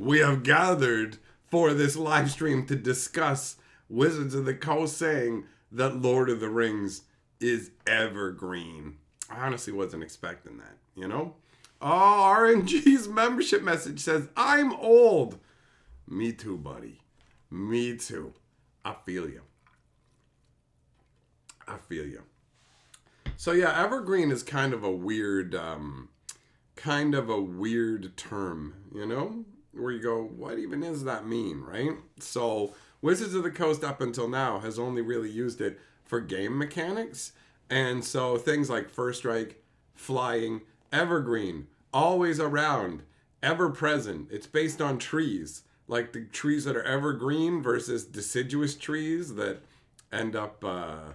We have gathered for this live stream to discuss Wizards of the Coast saying that Lord of the Rings is evergreen. I honestly wasn't expecting that, you know? Oh, RNG's membership message says, I'm old. Me too, buddy. Me too. I feel you. I feel you. So yeah, evergreen is kind of a weird term, you know? Where you go, what even does that mean, right? So Wizards of the Coast up until now has only really used it for game mechanics. And so things like First Strike, Flying, Evergreen, always around, ever present. It's based on trees, like the trees that are evergreen versus deciduous trees that end up, the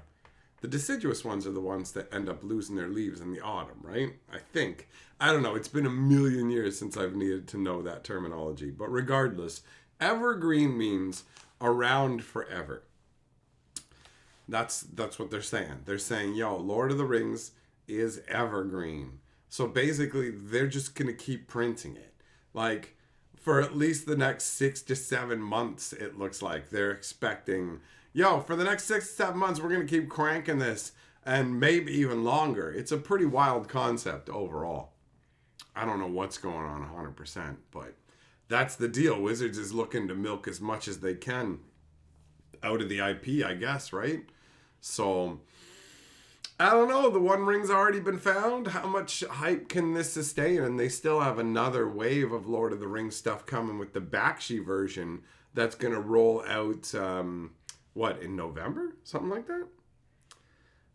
deciduous ones are the ones that end up losing their leaves in the autumn, right? I think. I don't know. It's been a million years since I've needed to know that terminology. But regardless, evergreen means around forever. That's what they're saying. They're saying, yo, Lord of the Rings is evergreen. So basically, they're just going to keep printing it. Like, for at least the next 6 to 7 months, it looks like. They're expecting, yo, for the next 6 to 7 months, we're going to keep cranking this. And maybe even longer. It's a pretty wild concept overall. I don't know what's going on 100%, but that's the deal. Wizards is looking to milk as much as they can out of the IP, I guess, right? So, I don't know. The One Ring's already been found. How much hype can this sustain? And they still have another wave of Lord of the Rings stuff coming with the Bakshi version that's going to roll out, in November? Something like that?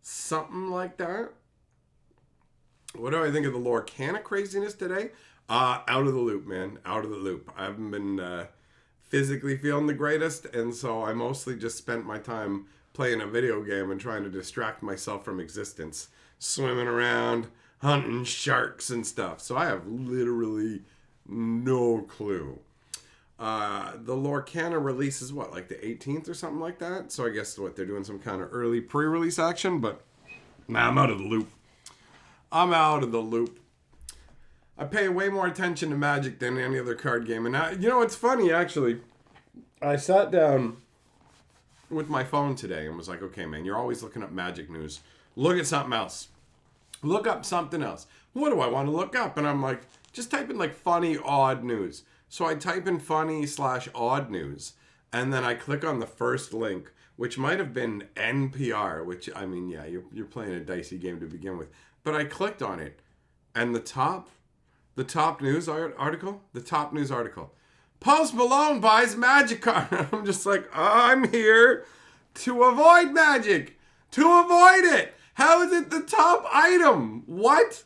Something like that. What do I think of the Lorcana craziness today? Out of the loop, man. Out of the loop. I haven't been physically feeling the greatest, and so I mostly just spent my time playing a video game and trying to distract myself from existence. Swimming around, hunting sharks and stuff. So I have literally no clue. The Lorcana release is what, like the 18th or something like that? So I guess they're doing some kind of early pre-release action, but I'm out of the loop. I'm out of the loop. I pay way more attention to Magic than any other card game. And it's funny, actually. I sat down with my phone today and was like, okay, man, you're always looking up Magic news. Look at something else. Look up something else. What do I want to look up? And I'm like, just type in like funny, odd news. So I type in funny/odd news. And then I click on the first link, which might have been NPR, which, I mean, yeah, you're playing a dicey game to begin with. But I clicked on it, and the top news article, Post Malone buys Magic card. I'm just like, I'm here to avoid Magic, to avoid it. How is it the top item? What?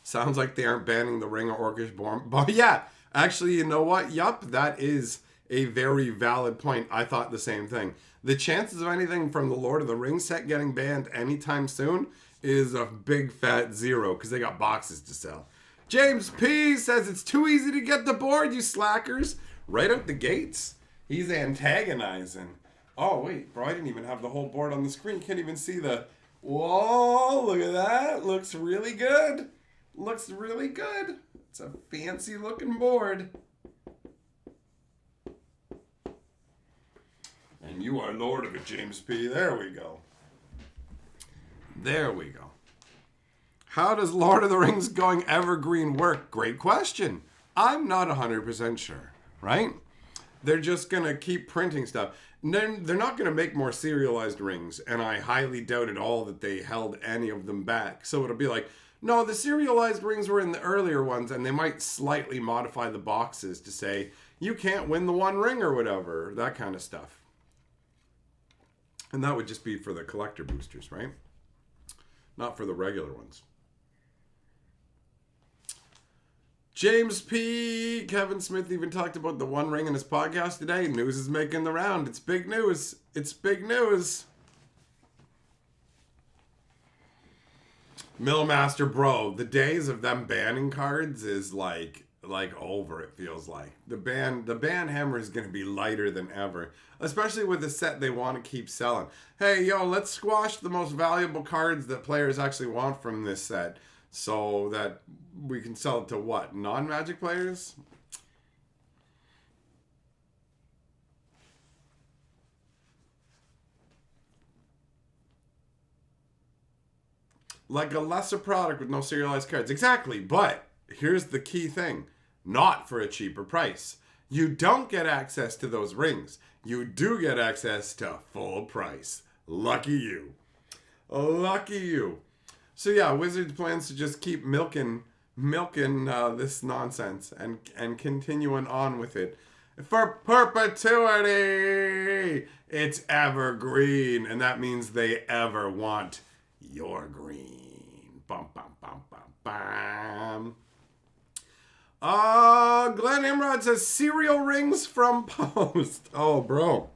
Sounds like they aren't banning the Ring or Orcish Born. But yeah, actually, you know what? Yup, that is a very valid point. I thought the same thing. The chances of anything from the Lord of the Rings set getting banned anytime soon is a big fat zero because they got boxes to sell. James P says it's too easy to get the board, you slackers. Right out the gates. He's antagonizing. Oh, wait, bro, I didn't even have the whole board on the screen. Can't even see the... Whoa, look at that. Looks really good. Looks really good. It's a fancy looking board. And you are Lord of it, James P. There we go. There we go. How does Lord of the Rings going evergreen work? Great question. I'm not 100% sure, right? They're just going to keep printing stuff. They're not going to make more serialized rings, and I highly doubt at all that they held any of them back. So it'll be like, no, the serialized rings were in the earlier ones, and they might slightly modify the boxes to say, you can't win the one ring or whatever, that kind of stuff. And that would just be for the collector boosters, right? Not for the regular ones. James P. Kevin Smith even talked about the One Ring in his podcast today. News is making the round. It's big news. It's big news. Millmaster, bro, the days of them banning cards is like like over, it feels like. The ban hammer is going to be lighter than ever, especially with the set they want to keep selling. Hey, yo, let's squash the most valuable cards that players actually want from this set so that we can sell it to what? Non-Magic players? Like a lesser product with no serialized cards. Exactly, but here's the key thing. Not for a cheaper price. You don't get access to those rings. You do get access to full price. Lucky you. Lucky you. So yeah, Wizards plans to just keep milking this nonsense and continuing on with it for perpetuity. It's evergreen, and that means they ever want your green. Bum bum bum bum bum. Glenn Imrod says cereal rings from Post. Oh, bro.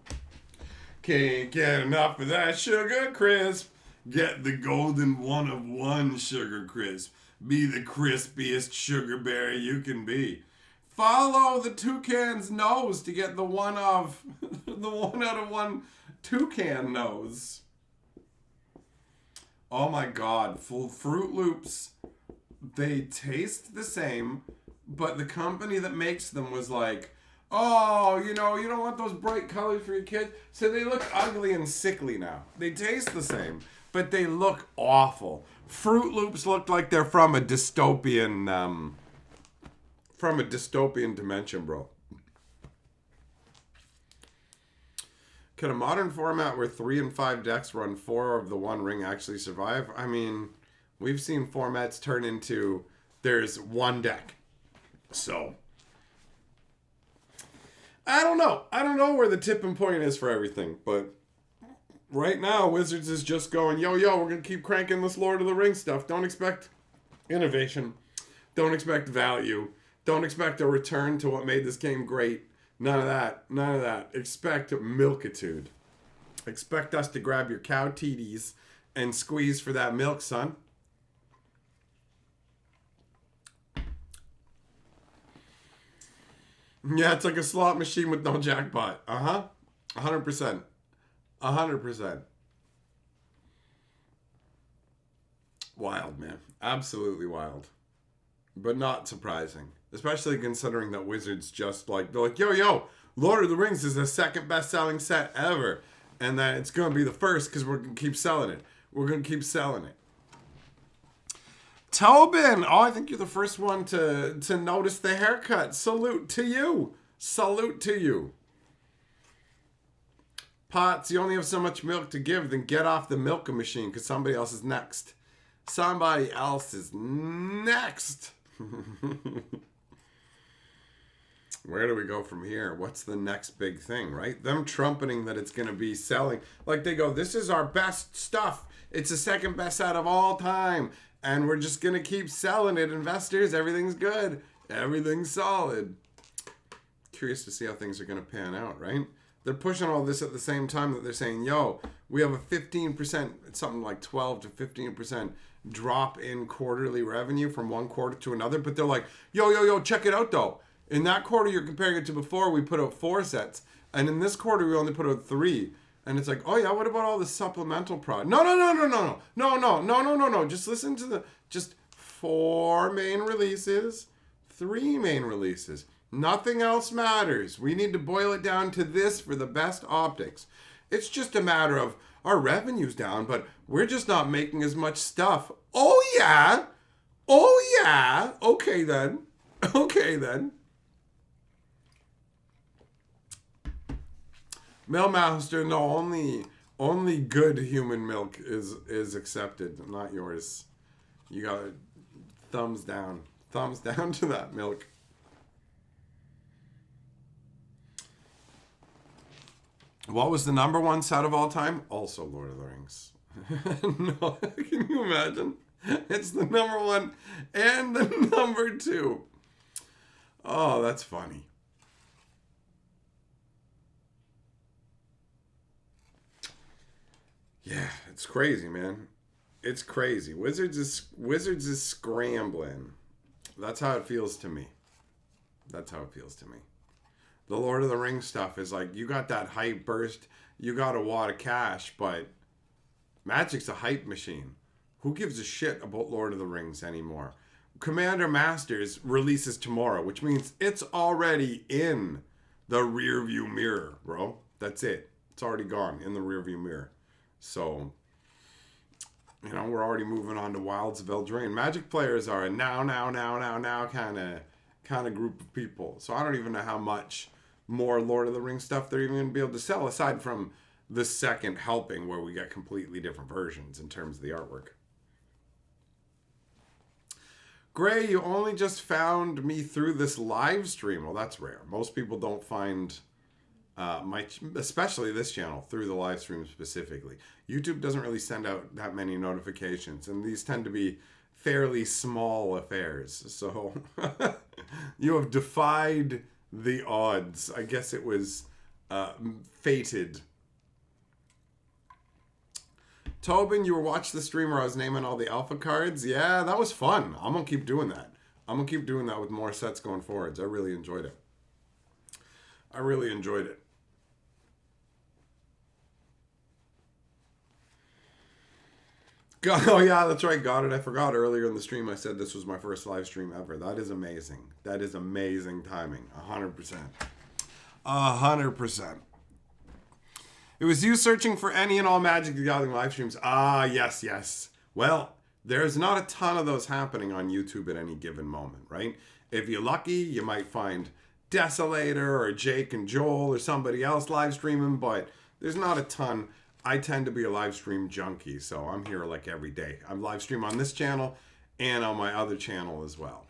Can't get enough of that sugar crisp. Get the golden one of one sugar crisp. Be the crispiest sugar berry you can be. Follow the toucan's nose to get the one of the one out of one toucan nose. Oh my God, full Fruit Loops. They taste the same, but the company that makes them was like, oh, you don't want those bright colors for your kids. So they look ugly and sickly now. They taste the same, but they look awful. Fruit Loops look like they're from a dystopian dimension, bro. Can a modern format where 3 and 5 decks run 4 of the one ring actually survive? I mean, we've seen formats turn into there's one deck. So, I don't know. I don't know where the tipping point is for everything, but right now, Wizards is just going, yo, we're going to keep cranking this Lord of the Rings stuff. Don't expect innovation. Don't expect value. Don't expect a return to what made this game great. None of that. None of that. Expect milkitude. Expect us to grab your cow titties and squeeze for that milk, son. Yeah, it's like a slot machine with no jackpot. 100%. 100%. Wild, man. Absolutely wild. But not surprising. Especially considering that Wizards just like, they're like, yo, Lord of the Rings is the second best-selling set ever. And that it's going to be the first because we're going to keep selling it. We're going to keep selling it. Tobin! Oh, I think you're the first one to notice the haircut. Salute to you. Salute to you. Potts, you only have so much milk to give, then get off the milking machine because somebody else is next. Somebody else is next. Where do we go from here? What's the next big thing, right? Them trumpeting that it's going to be selling. Like they go, this is our best stuff. It's the second best out of all time. And we're just going to keep selling it. Investors, everything's good. Everything's solid. Curious to see how things are going to pan out, right? They're pushing all this at the same time that they're saying, yo, we have a 15%, something like 12 to 15% drop in quarterly revenue from one quarter to another. But they're like, yo, check it out, though. In that quarter you're comparing it to before, we put out 4 sets. And in this quarter, we only put out 3. And it's like, oh yeah, what about all the supplemental product? No. Just listen to just 4 main releases, 3 main releases. Nothing else matters. We need to boil it down to this for the best optics. It's just a matter of our revenue's down, but we're just not making as much stuff. Oh yeah. Okay then. Millmaster, no, only good human milk is accepted, not yours. You got thumbs down to that milk. What was the number 1 set of all time? Also Lord of the Rings. No, can you imagine? It's the number 1 and the number 2. Oh, that's funny. Yeah, it's crazy, man. It's crazy. Wizards is scrambling. That's how it feels to me. That's how it feels to me. The Lord of the Rings stuff is like, you got that hype burst, you got a wad of cash, but Magic's a hype machine. Who gives a shit about Lord of the Rings anymore? Commander Masters releases tomorrow, which means it's already in the rearview mirror, bro. That's it. It's already gone in the rearview mirror. So, you know, we're already moving on to Wilds of Eldraine. Magic players are a now kind of group of people. So I don't even know how much more Lord of the Rings stuff they're even going to be able to sell, aside from the second helping where we get completely different versions in terms of the artwork. Gray, you only just found me through this live stream. Well, that's rare. Most people don't find especially this channel, through the live stream specifically. YouTube doesn't really send out that many notifications, and these tend to be fairly small affairs. So you have defied the odds. I guess it was fated. Tobin, you were watching the stream where I was naming all the alpha cards. Yeah, that was fun. I'm going to keep doing that. I'm going to keep doing that with more sets going forwards. I really enjoyed it. Oh, yeah, that's right. Got it. I forgot earlier in the stream I said this was my first live stream ever. That is amazing. That is amazing timing. 100%. 100%. It was you searching for any and all Magic the Gathering live streams. Ah, yes. Well, there's not a ton of those happening on YouTube at any given moment, right? If you're lucky, you might find Desolator or Jake and Joel or somebody else live streaming, but there's not a ton. I tend to be a live stream junkie, so I'm here like every day. I'm live stream on this channel and on my other channel as well.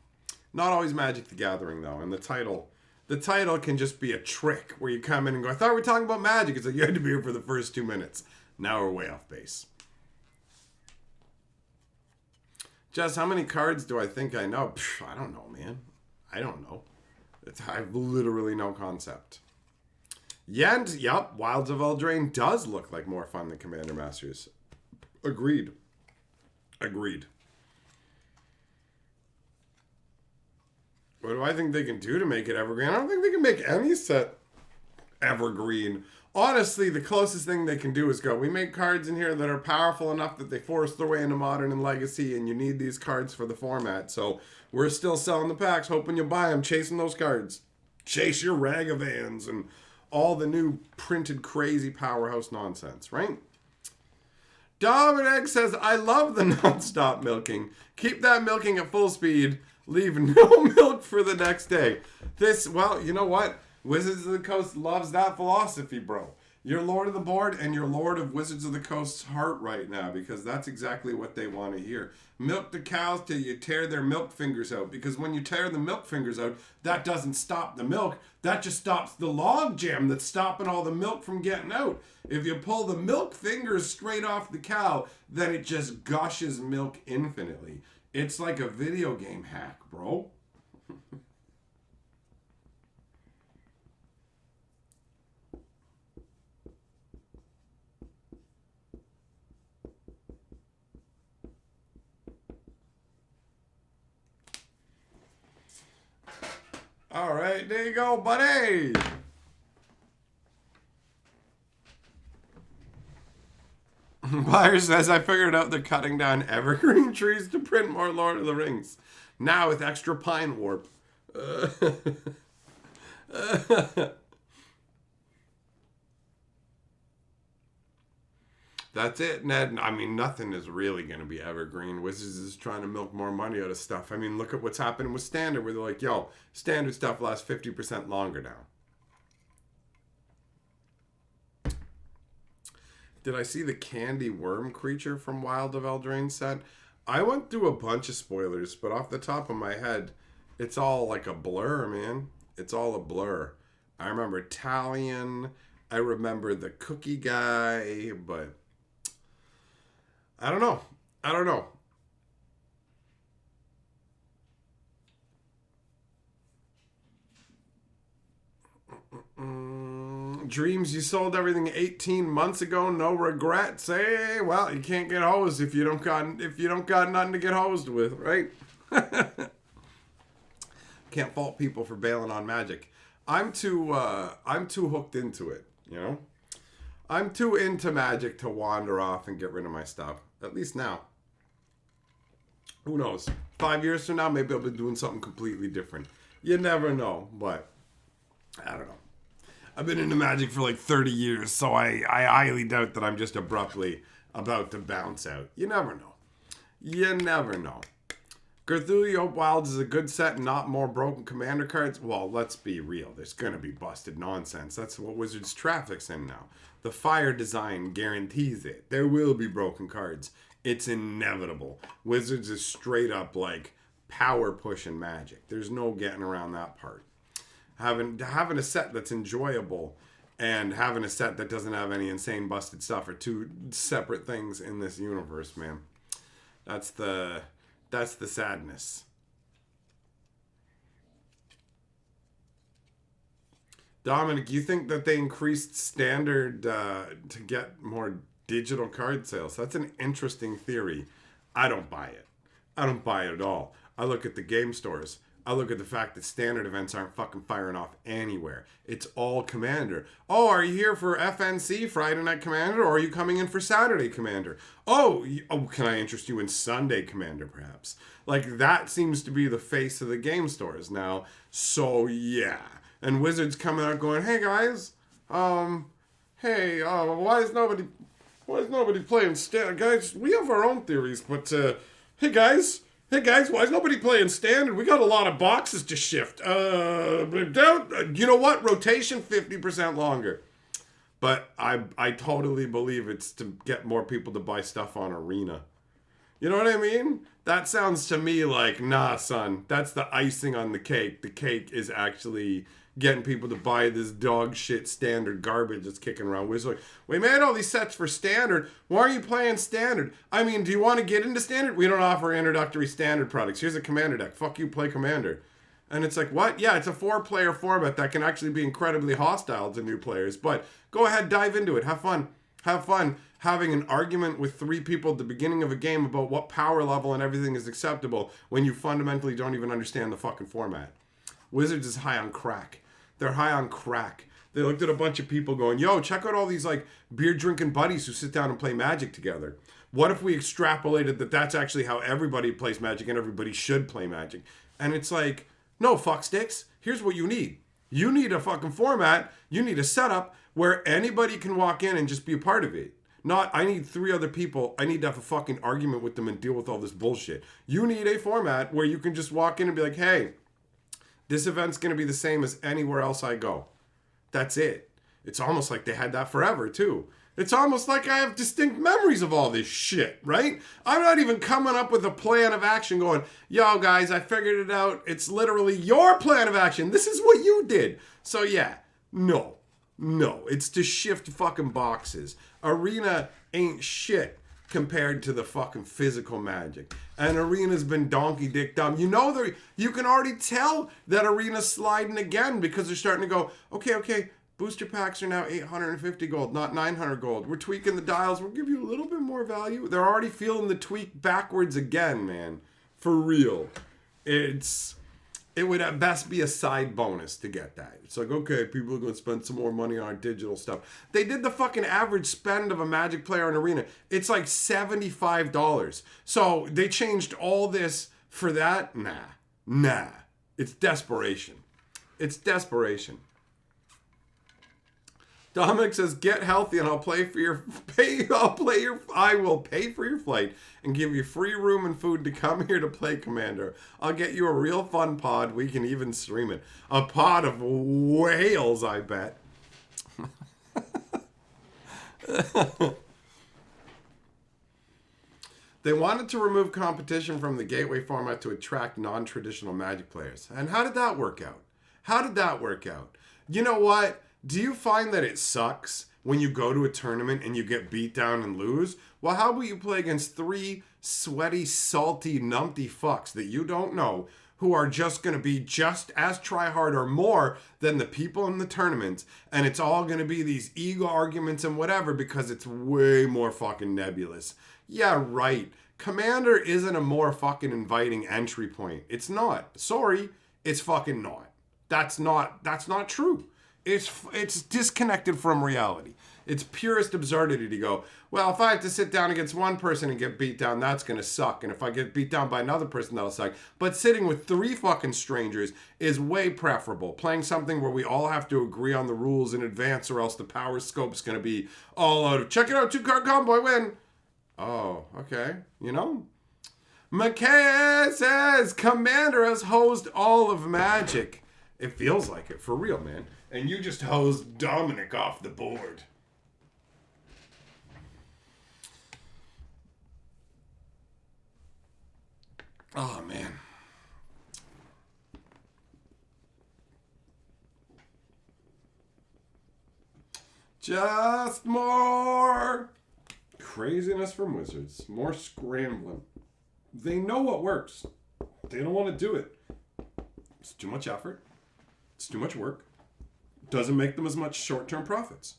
Not always Magic the Gathering, though, and the title can just be a trick where you come in and go, I thought we were talking about Magic. It's like, you had to be here for the first 2 minutes. Now we're way off base. Jess, how many cards do I think I know? I don't know, man. I don't know. I have literally no concept. Yend, yep, Wilds of Eldraine does look like more fun than Commander Masters. Agreed. What do I think they can do to make it evergreen? I don't think they can make any set evergreen. Honestly, the closest thing they can do is go, we make cards in here that are powerful enough that they force their way into Modern and Legacy, and you need these cards for the format. So we're still selling the packs, hoping you buy them, chasing those cards. Chase your Ragavans and all the new printed crazy powerhouse nonsense, right? Dominic says, I love the non-stop milking. Keep that milking at full speed. Leave no milk for the next day. Well, you know what? Wizards of the Coast loves that philosophy, bro. You're Lord of the Board and you're Lord of Wizards of the Coast's heart right now, because that's exactly what they want to hear. Milk the cows till you tear their milk fingers out, because when you tear the milk fingers out, that doesn't stop the milk. That just stops the log jam that's stopping all the milk from getting out. If you pull the milk fingers straight off the cow, then it just gushes milk infinitely. It's like a video game hack, bro. All right, there you go, buddy. Buyer says, I figured out they're cutting down evergreen trees to print more Lord of the Rings. Now with extra pine warp. That's it, Ned. I mean, nothing is really going to be evergreen. Wizards is trying to milk more money out of stuff. I mean, look at what's happening with Standard, where they're like, yo, Standard stuff lasts 50% longer now. Did I see the candy worm creature from Wild of Eldraine set? I went through a bunch of spoilers, but off the top of my head, it's all like a blur, man. It's all a blur. I remember Talion. I remember the cookie guy, but I don't know. Dreams, you sold everything 18 months ago, no regrets. Hey, well, you can't get hosed if you don't got nothing to get hosed with, right? Can't Can't fault people for bailing on Magic. I'm too hooked into it, you know? I'm too into Magic to wander off and get rid of my stuff. At least now. Who knows? 5 years from now, maybe I'll be doing something completely different. You never know, but I don't know. I've been into Magic for like 30 years, so I highly doubt that I'm just abruptly about to bounce out. You never know. You never know. Cthulhu Wilds is a good set and not more broken commander cards. Well, let's be real. There's going to be busted nonsense. That's what Wizards traffics in now. The fire design guarantees it. There will be broken cards. It's inevitable. Wizards is straight up like power pushing Magic. There's no getting around that part. Having a set that's enjoyable and having a set that doesn't have any insane busted stuff are two separate things in this universe, man. That's the sadness. Dominic, you think that they increased standard to get more digital card sales? That's an interesting theory. I don't buy it. I don't buy it at all. I look at the game stores. I look at the fact that standard events aren't fucking firing off anywhere. It's all Commander. Oh, are you here for FNC, Friday Night Commander, or are you coming in for Saturday Commander? Oh, can I interest you in Sunday Commander, perhaps? Like, that seems to be the face of the game stores now. So, yeah. And Wizards coming out going, hey, guys, why is nobody playing standard? Guys, we have our own theories, but, hey, guys, why is nobody playing standard? We got a lot of boxes to shift. You know what? Rotation 50% longer. But I totally believe it's to get more people to buy stuff on Arena. You know what I mean? That sounds to me like, nah, son, that's the icing on the cake. The cake is actually getting people to buy this dog shit standard garbage that's kicking around. We're like, we made all these sets for standard. Why are you playing standard? I mean, do you want to get into standard? We don't offer introductory standard products. Here's a commander deck. Fuck you, play commander. And it's like, what? Yeah, it's a 4-player format that can actually be incredibly hostile to new players. But go ahead, dive into it. Have fun. Have fun having an argument with 3 people at the beginning of a game about what power level and everything is acceptable when you fundamentally don't even understand the fucking format. Wizards is high on crack. They're high on crack. They looked at a bunch of people going, yo, check out all these like beer drinking buddies who sit down and play Magic together. What if we extrapolated that that's actually how everybody plays Magic and everybody should play Magic? And it's like, no, fucksticks. Here's what you need. You need a fucking format. You need a setup where anybody can walk in and just be a part of it. Not, I need 3 other people. I need to have a fucking argument with them and deal with all this bullshit. You need a format where you can just walk in and be like, hey, this event's going to be the same as anywhere else I go. That's it. It's almost like they had that forever, too. It's almost like I have distinct memories of all this shit, right? I'm not even coming up with a plan of action going, yo, guys, I figured it out. It's literally your plan of action. This is what you did. So, yeah, no. It's to shift fucking boxes. Arena ain't shit compared to the fucking physical Magic. And Arena's been donkey dick dumb. You know, you can already tell that Arena's sliding again because they're starting to go, okay, booster packs are now 850 gold, not 900 gold. We're tweaking the dials. We'll give you a little bit more value. They're already feeling the tweak backwards again, man. For real. It would at best be a side bonus to get that. It's like, okay, people are going to spend some more money on digital stuff. They did the fucking average spend of a Magic player in Arena. It's like $75. So they changed all this for that? Nah. It's desperation. Dominic says, get healthy and I will pay for your flight and give you free room and food to come here to play Commander. I'll get you a real fun pod. We can even stream it. A pod of whales, I bet. They wanted to remove competition from the gateway format to attract non-traditional Magic players. And how did that work out? You know what? Do you find that it sucks when you go to a tournament and you get beat down and lose? Well, how about you play against 3 sweaty, salty, numpty fucks that you don't know who are just going to be just as try-hard or more than the people in the tournament, and it's all going to be these ego arguments and whatever because it's way more fucking nebulous. Yeah, right. Commander isn't a more fucking inviting entry point. It's not. Sorry. It's fucking not. That's not true. It's disconnected from reality. It's purest absurdity to go, well, if I have to sit down against one person and get beat down, that's going to suck. And if I get beat down by another person, that'll suck. But sitting with 3 fucking strangers is way preferable. Playing something where we all have to agree on the rules in advance or else the power scope's going to be all out of, check it out, 2-card combo, I win. Oh, okay. You know? McKay says, Commander has hosed all of Magic. It feels like it, for real, man. And you just hosed Dominic off the board. Oh, man. Just more craziness from Wizards. More scrambling. They know what works. They don't want to do it. It's too much effort. It's too much work. Doesn't make them as much short-term profits.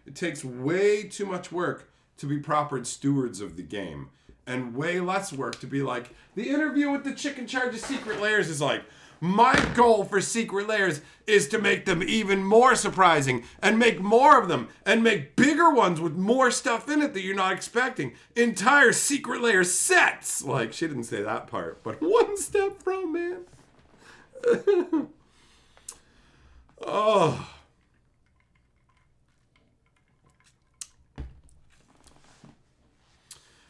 It takes way too much work to be proper stewards of the game. And way less work to be like, the interview with the chick in charge of Secret Layers is like, my goal for Secret Layers is to make them even more surprising and make more of them and make bigger ones with more stuff in it that you're not expecting. Entire Secret Layer sets. Like, she didn't say that part, but one step from, man. Oh.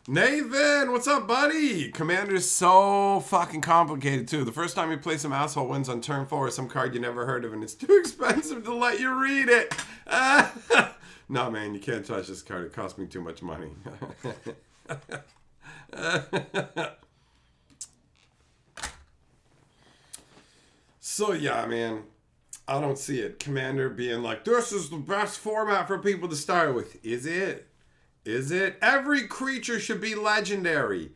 Nathan, what's up, buddy? Commander's so fucking complicated, too. The first time you play, some asshole wins on turn 4 some card you never heard of, and it's too expensive to let you read it. No, man, you can't touch this card. It cost me too much money. So, yeah, man, I don't see it. Commander being like, this is the best format for people to start with. Is it? Is it? Every creature should be legendary.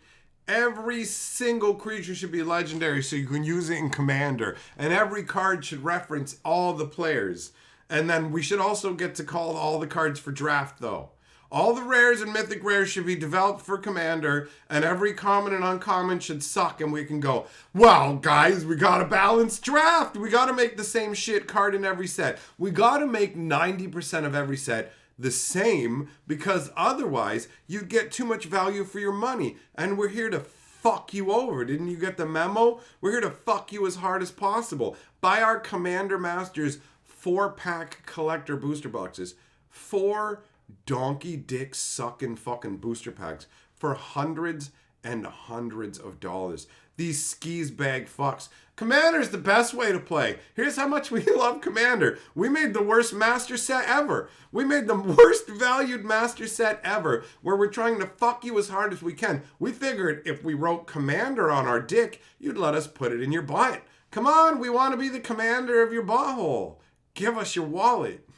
Every single creature should be legendary so you can use it in Commander. And every card should reference all the players. And then we should also get to call all the cards for draft, though. All the rares and mythic rares should be developed for Commander, and every common and uncommon should suck, and we can go, well, guys, we got a balanced draft. We got to make the same shit card in every set. We got to make 90% of every set the same, because otherwise you'd get too much value for your money. And we're here to fuck you over. Didn't you get the memo? We're here to fuck you as hard as possible. Buy our Commander Masters 4-pack collector booster boxes. 4 donkey dick sucking fucking booster packs for hundreds and hundreds of dollars. These skis bag fucks. Commander's the best way to play. Here's how much we love Commander. We made the worst master set ever. We made the worst valued master set ever, where we're trying to fuck you as hard as we can. We figured if we wrote Commander on our dick, you'd let us put it in your butt. Come on, we want to be the commander of your butthole. Give us your wallet.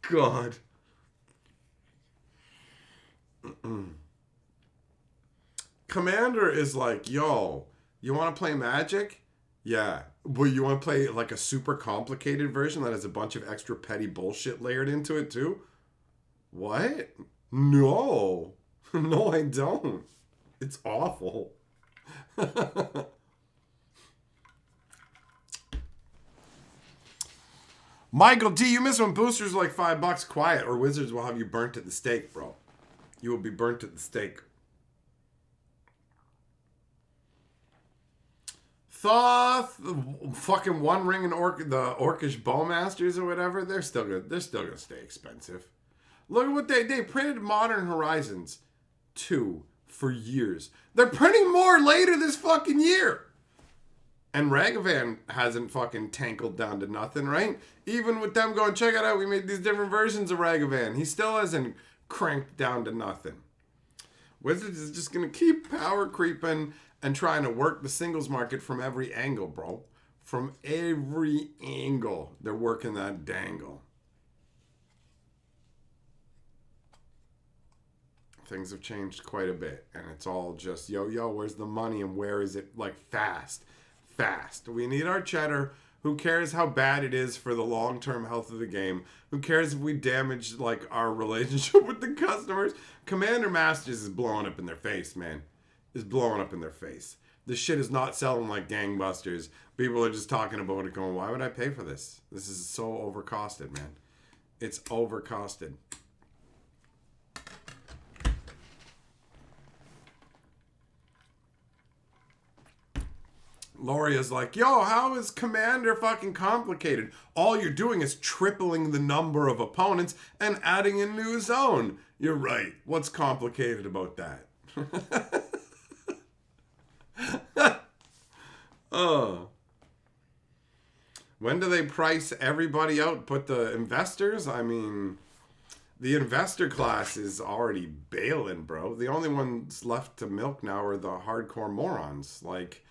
God. Commander is like, yo, you want to play Magic? Yeah. But you want to play like a super complicated version that has a bunch of extra petty bullshit layered into it too? What? No. No, I don't. It's awful. Michael D, you miss when boosters are like $5 quiet, or Wizards will have you burnt at the stake, bro. You will be burnt at the stake. Thoth, fucking One Ring and the Orcish Bowmasters or whatever, they're still gonna stay expensive. Look at what they printed Modern Horizons 2 for years. They're printing more later this fucking year. And Ragavan hasn't fucking tankled down to nothing, right? Even with them going, check it out, we made these different versions of Ragavan. He still hasn't cranked down to nothing. Wizards is just going to keep power creeping and trying to work the singles market from every angle, bro. From every angle, they're working that dangle. Things have changed quite a bit. And it's all just, yo, where's the money and where is it, like, fast? We need our cheddar. Who cares how bad it is for the long-term health of the game? Who cares if we damage like our relationship with the customers? Commander Masters is blowing up in their face, man. is blowing up in their face. This shit is not selling like gangbusters. People are just talking about it going, why would I pay for this? This is so overcosted, man. It's overcosted. Lori is like, yo, how is Commander fucking complicated? All you're doing is tripling the number of opponents and adding a new zone. You're right. What's complicated about that? Oh. When do they price everybody out but the investors? I mean, the investor class is already bailing, bro. The only ones left to milk now are the hardcore morons. Like,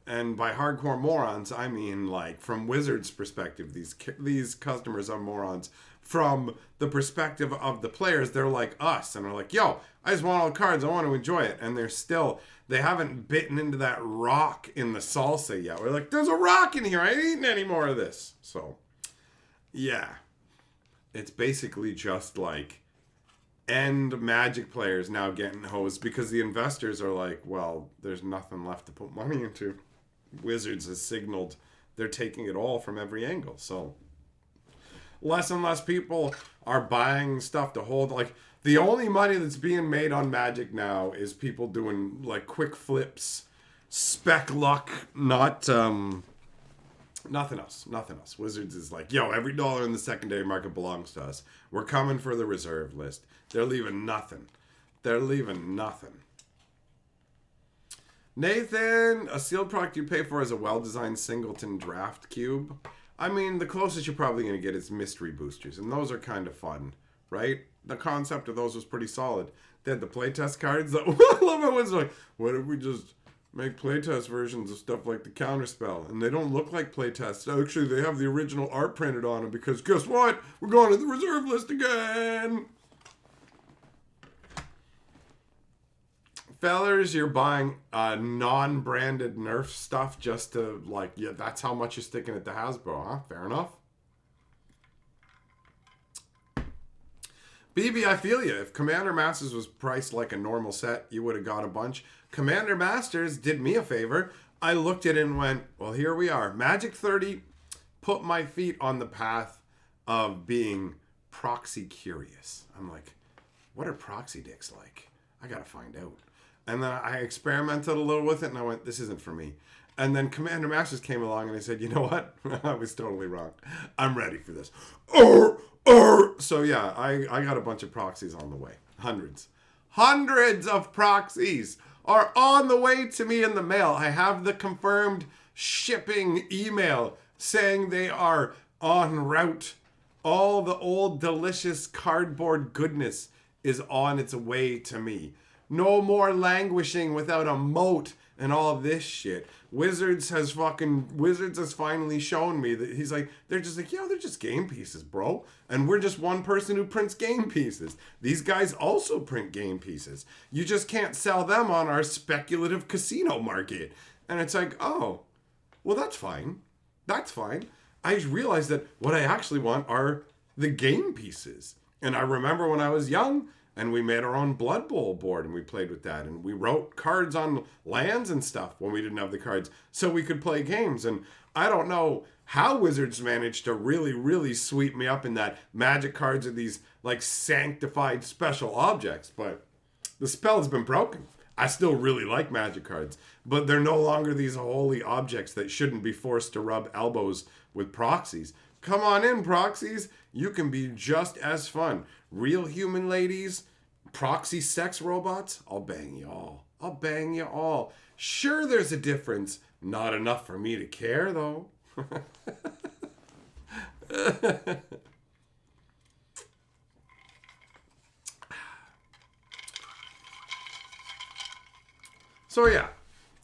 and by hardcore morons, I mean, like, from Wizards' perspective, these customers are morons. From the perspective of the players, they're like us. And they're like, yo, I just want all the cards. I want to enjoy it. And they haven't bitten into that rock in the salsa yet. We're like, there's a rock in here. I ain't eating any more of this. So, yeah. It's basically just like end Magic players now getting hosed because the investors are like, well, there's nothing left to put money into. Wizards has signaled they're taking it all from every angle. So less and less people are buying stuff to hold. Like, the only money that's being made on Magic now is people doing like quick flips, spec luck, nothing else. Wizards is like, yo, every dollar in the secondary market belongs to us. We're coming for the reserve list. They're leaving nothing. Nathan, a sealed product you pay for is a well-designed singleton draft cube. I mean, the closest you're probably going to get is mystery boosters, and those are kind of fun, right? The concept of those was pretty solid. They had the playtest cards. I love it when it's like, what if we just make playtest versions of stuff like the Counterspell? And they don't look like playtests. Actually, they have the original art printed on them because guess what? We're going to the reserve list again. Fellers, you're buying non-branded Nerf stuff just to, like, yeah, that's how much you're sticking at the Hasbro, huh? Fair enough. BB, I feel you. If Commander Masters was priced like a normal set, you would have got a bunch. Commander Masters did me a favor. I looked at it and went, well, here we are. Magic 30 put my feet on the path of being proxy curious. I'm like, what are proxy dicks like? I got to find out. And then I experimented a little with it, and I went, this isn't for me. And then Commander Masters came along, and I said, you know what? I was totally wrong. I'm ready for this. So, yeah, I got a bunch of proxies on the way. Hundreds of proxies are on the way to me in the mail. I have the confirmed shipping email saying they are en route. All the old delicious cardboard goodness is on its way to me. No more languishing without a moat and all of this shit. Wizards has finally shown me that he's like, they're just like, yo, they're just game pieces, bro. And we're just one person who prints game pieces. These guys also print game pieces. You just can't sell them on our speculative casino market. And it's like, oh, well, that's fine. That's fine. I realized that what I actually want are the game pieces. And I remember when I was young, and we made our own Blood Bowl board, and we played with that. And we wrote cards on lands and stuff when we didn't have the cards, so we could play games. And I don't know how Wizards managed to really, really sweep me up in that Magic cards are these, like, sanctified special objects. But the spell has been broken. I still really like Magic cards, but they're no longer these holy objects that shouldn't be forced to rub elbows with proxies. Come on in, proxies. You can be just as fun. Real human ladies, proxy sex robots, I'll bang you all. I'll bang you all. Sure, there's a difference. Not enough for me to care, though. So yeah,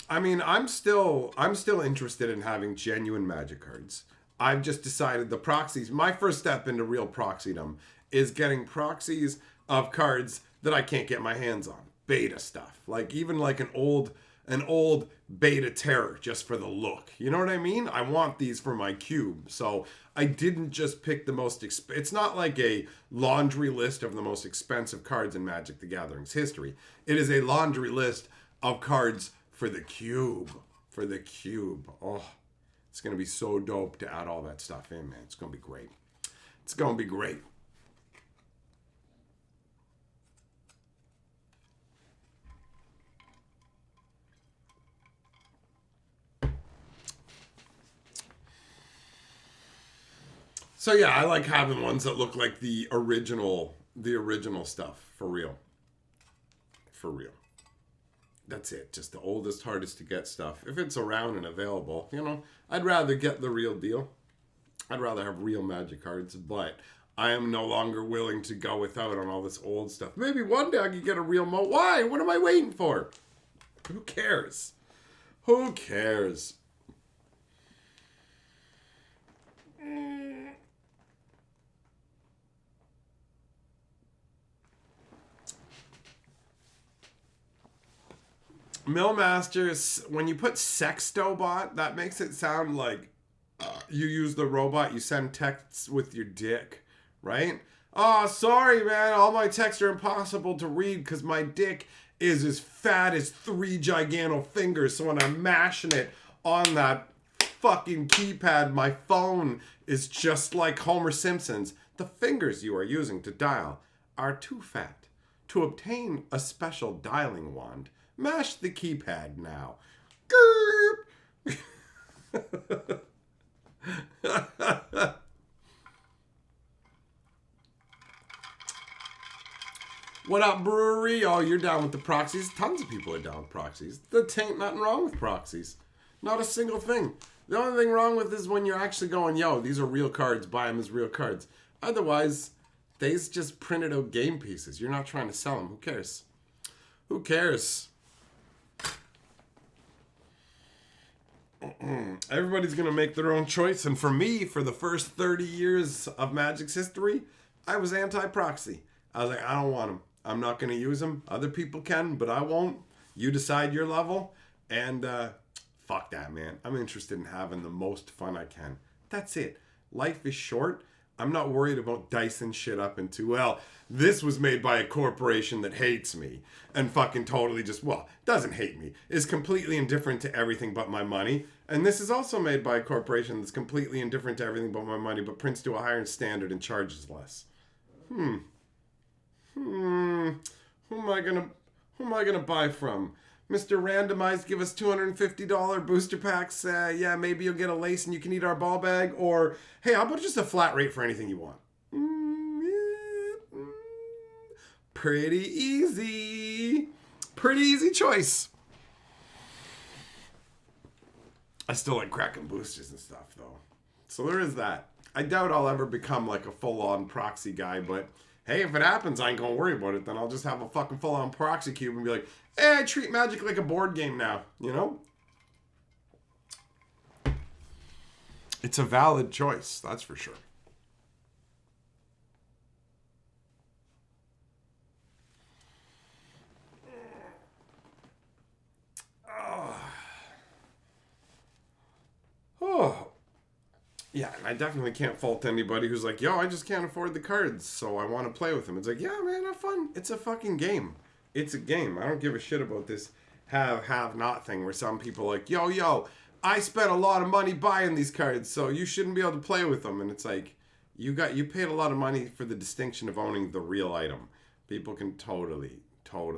I mean, I'm still interested in having genuine Magic cards. I've just decided the proxies, my first step into real proxydom is getting proxies of cards that I can't get my hands on. Beta stuff. Like even like an old beta terror just for the look. You know what I mean? I want these for my cube. So I didn't just pick the most it's not like a laundry list of the most expensive cards in Magic the Gathering's history. It is a laundry list of cards for the cube. For the cube. Oh, it's going to be so dope to add all that stuff in, man. It's going to be great. It's going to be great. So yeah, I like having ones that look like the original stuff, for real. For real. That's it. Just the oldest, hardest to get stuff. If it's around and available, you know, I'd rather get the real deal. I'd rather have real Magic cards, but I am no longer willing to go without on all this old stuff. Maybe one day I could get a real Why? What am I waiting for? Who cares? Who cares? Millmasters, when you put Sextobot, that makes it sound like you use the robot, you send texts with your dick, right? Oh, sorry, man. All my texts are impossible to read because my dick is as fat as 3 giganto fingers. So when I'm mashing it on that fucking keypad, my phone is just like Homer Simpson's. The fingers you are using to dial are too fat. To obtain a special dialing wand, mash the keypad now. What up, brewery? Oh, you're down with the proxies? Tons of people are down with proxies. There ain't nothing wrong with proxies. Not a single thing. The only thing wrong with is when you're actually going, yo, these are real cards, buy them as real cards. Otherwise, they's just printed out game pieces. You're not trying to sell them. Who cares? Who cares? Everybody's going to make their own choice. And for me, for the first 30 years of Magic's history, I was anti-proxy. I was like, I don't want them. I'm not going to use them. Other people can, but I won't. You decide your level. And fuck that, man. I'm interested in having the most fun I can. That's it. Life is short. I'm not worried about dicing shit up into, well, this was made by a corporation that hates me and fucking totally just, well, doesn't hate me, is completely indifferent to everything but my money. And this is also made by a corporation that's completely indifferent to everything but my money, but prints to a higher standard and charges less. Who am I gonna buy from? Mr. Randomized, give us $250 booster packs. Yeah, maybe you'll get a lace and you can eat our ball bag. Or, hey, how about just a flat rate for anything you want? Pretty easy. Pretty easy choice. I still like cracking boosters and stuff, though. So there is that. I doubt I'll ever become like a full-on proxy guy, but hey, if it happens, I ain't gonna worry about it. Then I'll just have a fucking full-on proxy cube and be like, hey, I treat Magic like a board game now, you know? It's a valid choice, that's for sure. Oh. Yeah, and I definitely can't fault anybody who's like, yo, I just can't afford the cards, so I want to play with them. It's like, yeah, man, have fun. It's a fucking game. It's a game. I don't give a shit about this have, not thing where some people are like, yo, I spent a lot of money buying these cards, so you shouldn't be able to play with them. And it's like, you paid a lot of money for the distinction of owning the real item. People can totally.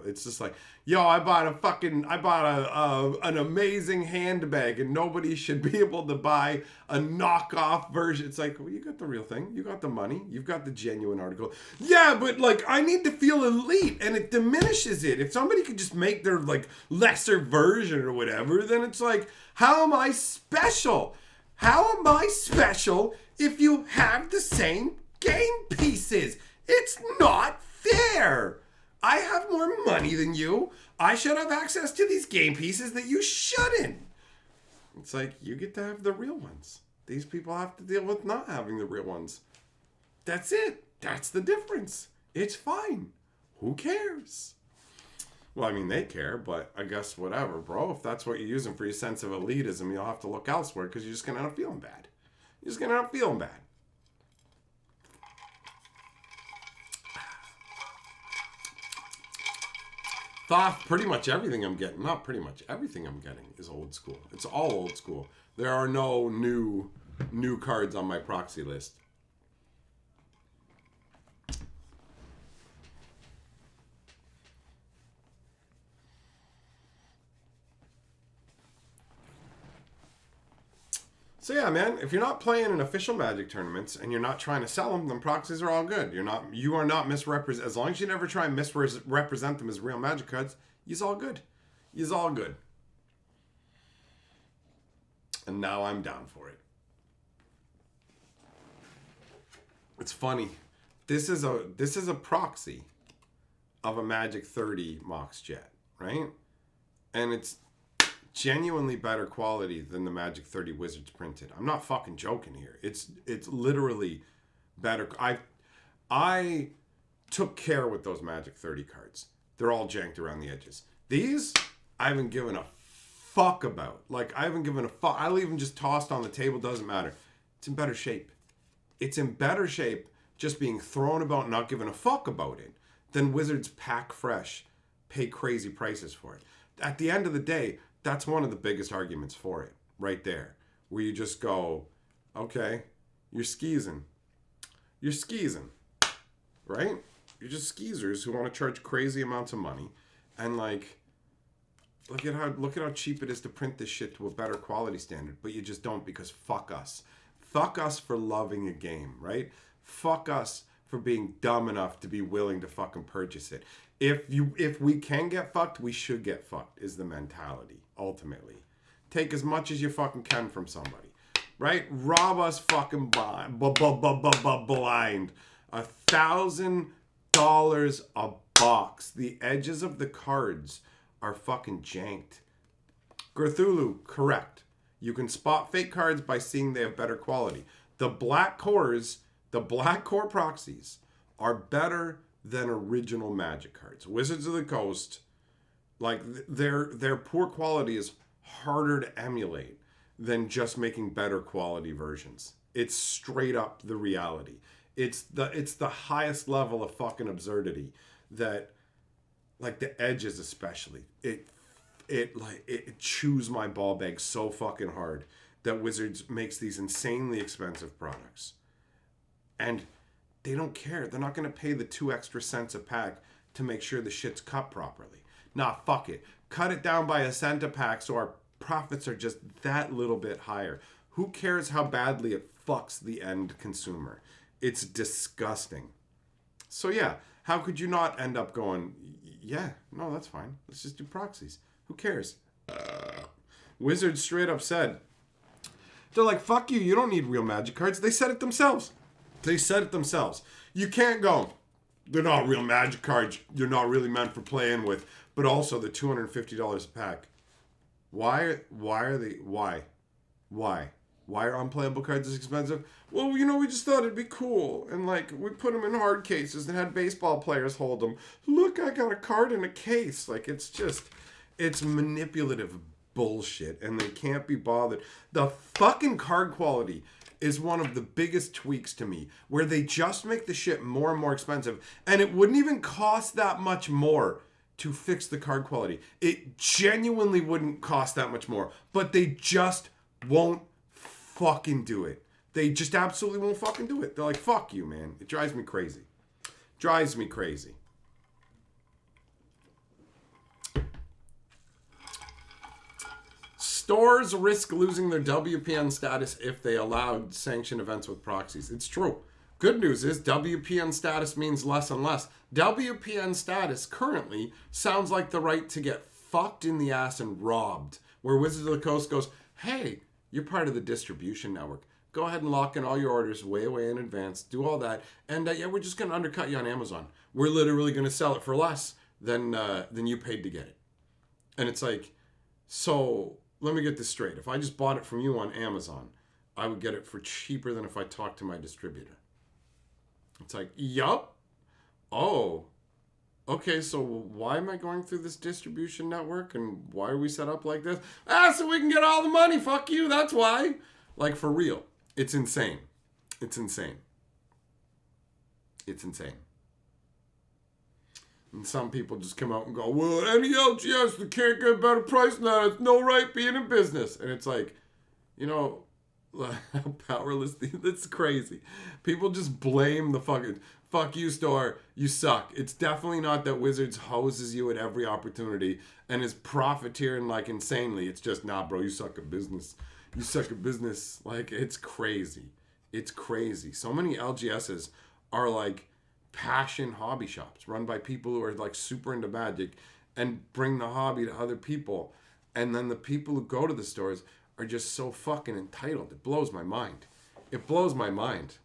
It's just like, yo, I bought an amazing handbag and nobody should be able to buy a knockoff version. It's like, well, you got the real thing. You got the money. You've got the genuine article. Yeah, but like, I need to feel elite and it diminishes it. If somebody could just make their like lesser version or whatever, then it's like, how am I special? How am I special if you have the same game pieces? It's not fair. I have more money than you. I should have access to these game pieces that you shouldn't. It's like, you get to have the real ones. These people have to deal with not having the real ones. That's it. That's the difference. It's fine. Who cares? Well, I mean, they care, but I guess whatever, bro. If that's what you're using for your sense of elitism, you'll have to look elsewhere because you're just going to end up feeling bad. You're just going to end up feeling bad. Pretty much everything I'm getting, not pretty much everything I'm getting is old school. It's all old school. There are no new cards on my proxy list. So yeah, man, if you're not playing in official Magic tournaments and you're not trying to sell them, then proxies are all good. You are not misrepresent. As long as you never try and misrepresent them as real Magic cards, you's all good. You's all good. And now I'm down for it. It's funny. This is a proxy of a Magic 30 Mox Jet, right? And it's genuinely better quality than the Magic 30 Wizards printed. I'm not fucking joking here. It's literally better. I took care with those Magic 30 cards. They're all janked around the edges. These, I haven't given a fuck about. Like, I haven't given a fuck. I'll even just tossed on the table. Doesn't matter. It's in better shape. It's in better shape just being thrown about, not giving a fuck about it, than Wizards pack fresh, pay crazy prices for it. At the end of the day, that's one of the biggest arguments for it, right there. Where you just go, okay, you're skeezing. You're skeezing, right? You're just skeezers who want to charge crazy amounts of money. And like, look at how cheap it is to print this shit to a better quality standard. But you just don't, because fuck us. Fuck us for loving a game, right? Fuck us for being dumb enough to be willing to fucking purchase it. If we can get fucked, we should get fucked, is the mentality, ultimately. Take as much as you fucking can from somebody, right? Rob us fucking blind. $1,000 a box. The edges of the cards are fucking janked. Cthulhu, correct. You can spot fake cards by seeing they have better quality. The black core proxies are better than original Magic cards. Wizards of the Coast, like, their poor quality is harder to emulate than just making better quality versions. It's straight up the reality. It's the highest level of fucking absurdity that, like, the edges especially, it chews my ball bag so fucking hard that Wizards makes these insanely expensive products. And they don't care. They're not going to pay the 2 extra cents a pack to make sure the shit's cut properly. Nah, fuck it. Cut it down by a cent a pack so our profits are just that little bit higher. Who cares how badly it fucks the end consumer? It's disgusting. So yeah, how could you not end up going, yeah, no, that's fine. Let's just do proxies. Who cares? Wizards straight up said, they're like, fuck you, you don't need real Magic cards. They said it themselves. You can't go, they're not real Magic cards. They're not really meant for playing with. But also, they're $250 a pack. Why are unplayable cards this expensive? Well, we just thought it'd be cool. And, like, we put them in hard cases and had baseball players hold them. Look, I got a card in a case. Like, it's manipulative bullshit. And they can't be bothered. The fucking card quality is one of the biggest tweaks to me, where they just make the shit more and more expensive. And it wouldn't even cost that much more to fix the card quality. It genuinely wouldn't cost that much more. But they just won't fucking do it. They just absolutely won't fucking do it. They're like, fuck you, man. It drives me crazy. Stores risk losing their WPN status if they allowed sanctioned events with proxies. It's true. Good news is WPN status means less and less. WPN status currently sounds like the right to get fucked in the ass and robbed. Where Wizards of the Coast goes, hey, you're part of the distribution network. Go ahead and lock in all your orders way in advance. Do all that. And yeah, we're just going to undercut you on Amazon. We're literally going to sell it for less than you paid to get it. And it's like, so let me get this straight. If I just bought it from you on Amazon, I would get it for cheaper than if I talked to my distributor. It's like, yup. Oh, okay, so why am I going through this distribution network and why are we set up like this? So we can get all the money. Fuck you, that's why. Like, for real. It's insane. And some people just come out and go, well, any LGS that can't get a better price than that, it's no right being in business. And it's like, you know, how powerless, that's crazy. People just blame the fucking, fuck you store, you suck. It's definitely not that Wizards hoses you at every opportunity and is profiteering like insanely. It's just, nah, bro, you suck at business. You suck at business. Like, it's crazy. It's crazy. So many LGSs are like passion hobby shops run by people who are like super into magic and bring the hobby to other people. And then the people who go to the stores are just so fucking entitled. It blows my mind. It blows my mind.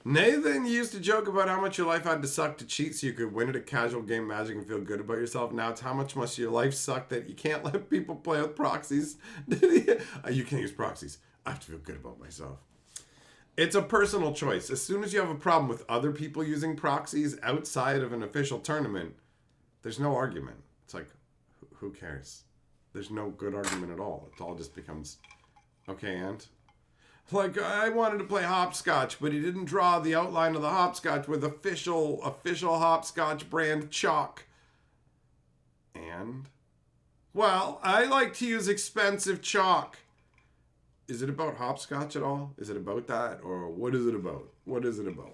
Nathan used to joke about how much your life had to suck to cheat so you could win at a casual game Magic and feel good about yourself. Now it's how much must your life suck that you can't let people play with proxies. You can't use proxies. I have to feel good about myself. It's a personal choice. As soon as you have a problem with other people using proxies outside of an official tournament, there's no argument. It's like, who cares? There's no good argument at all. It all just becomes, okay, and? Like, I wanted to play hopscotch, but he didn't draw the outline of the hopscotch with official hopscotch brand chalk. And? Well, I like to use expensive chalk. Is it about hopscotch at all? Is it about that? Or what is it about? What is it about?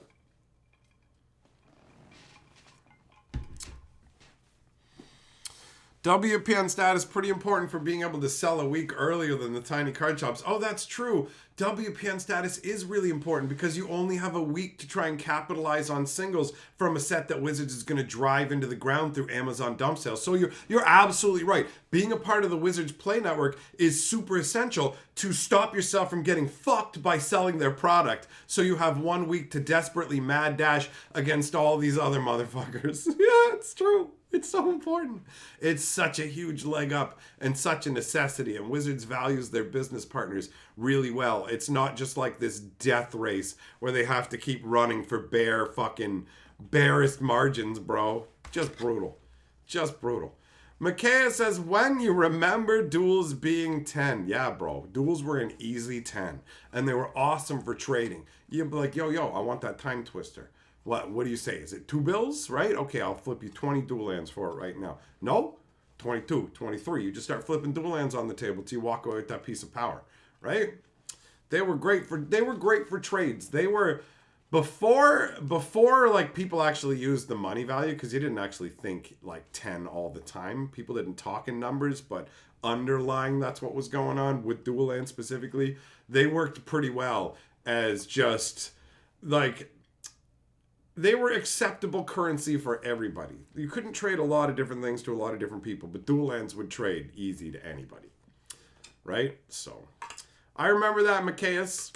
WPN status pretty important for being able to sell a week earlier than the tiny card shops. Oh, that's true. WPN status is really important because you only have a week to try and capitalize on singles from a set that Wizards is going to drive into the ground through Amazon dump sales. So you're absolutely right. Being a part of the Wizards Play Network is super essential to stop yourself from getting fucked by selling their product. So you have 1 week to desperately mad dash against all these other motherfuckers. Yeah, it's true. It's so important. It's such a huge leg up and such a necessity. And Wizards values their business partners really well. It's not just like this death race where they have to keep running for barest margins, bro. Just brutal. Just brutal. Makaya says, when you remember duels being 10. Yeah, bro. Duels were an easy 10. And they were awesome for trading. You'd be like, yo, I want that time twister. What do you say? Is it 2 bills, right? Okay, I'll flip you 20 dual lands for it right now. No? 22, 23. You just start flipping dual lands on the table till you walk away with that piece of power, right? They were great for trades. They were before like people actually used the money value, because you didn't actually think like 10 all the time. People didn't talk in numbers, but underlying that's what was going on with dual lands specifically. They worked pretty well as just like, they were acceptable currency for everybody. You couldn't trade a lot of different things to a lot of different people, but dual lands would trade easy to anybody. Right? So, I remember that, Macias.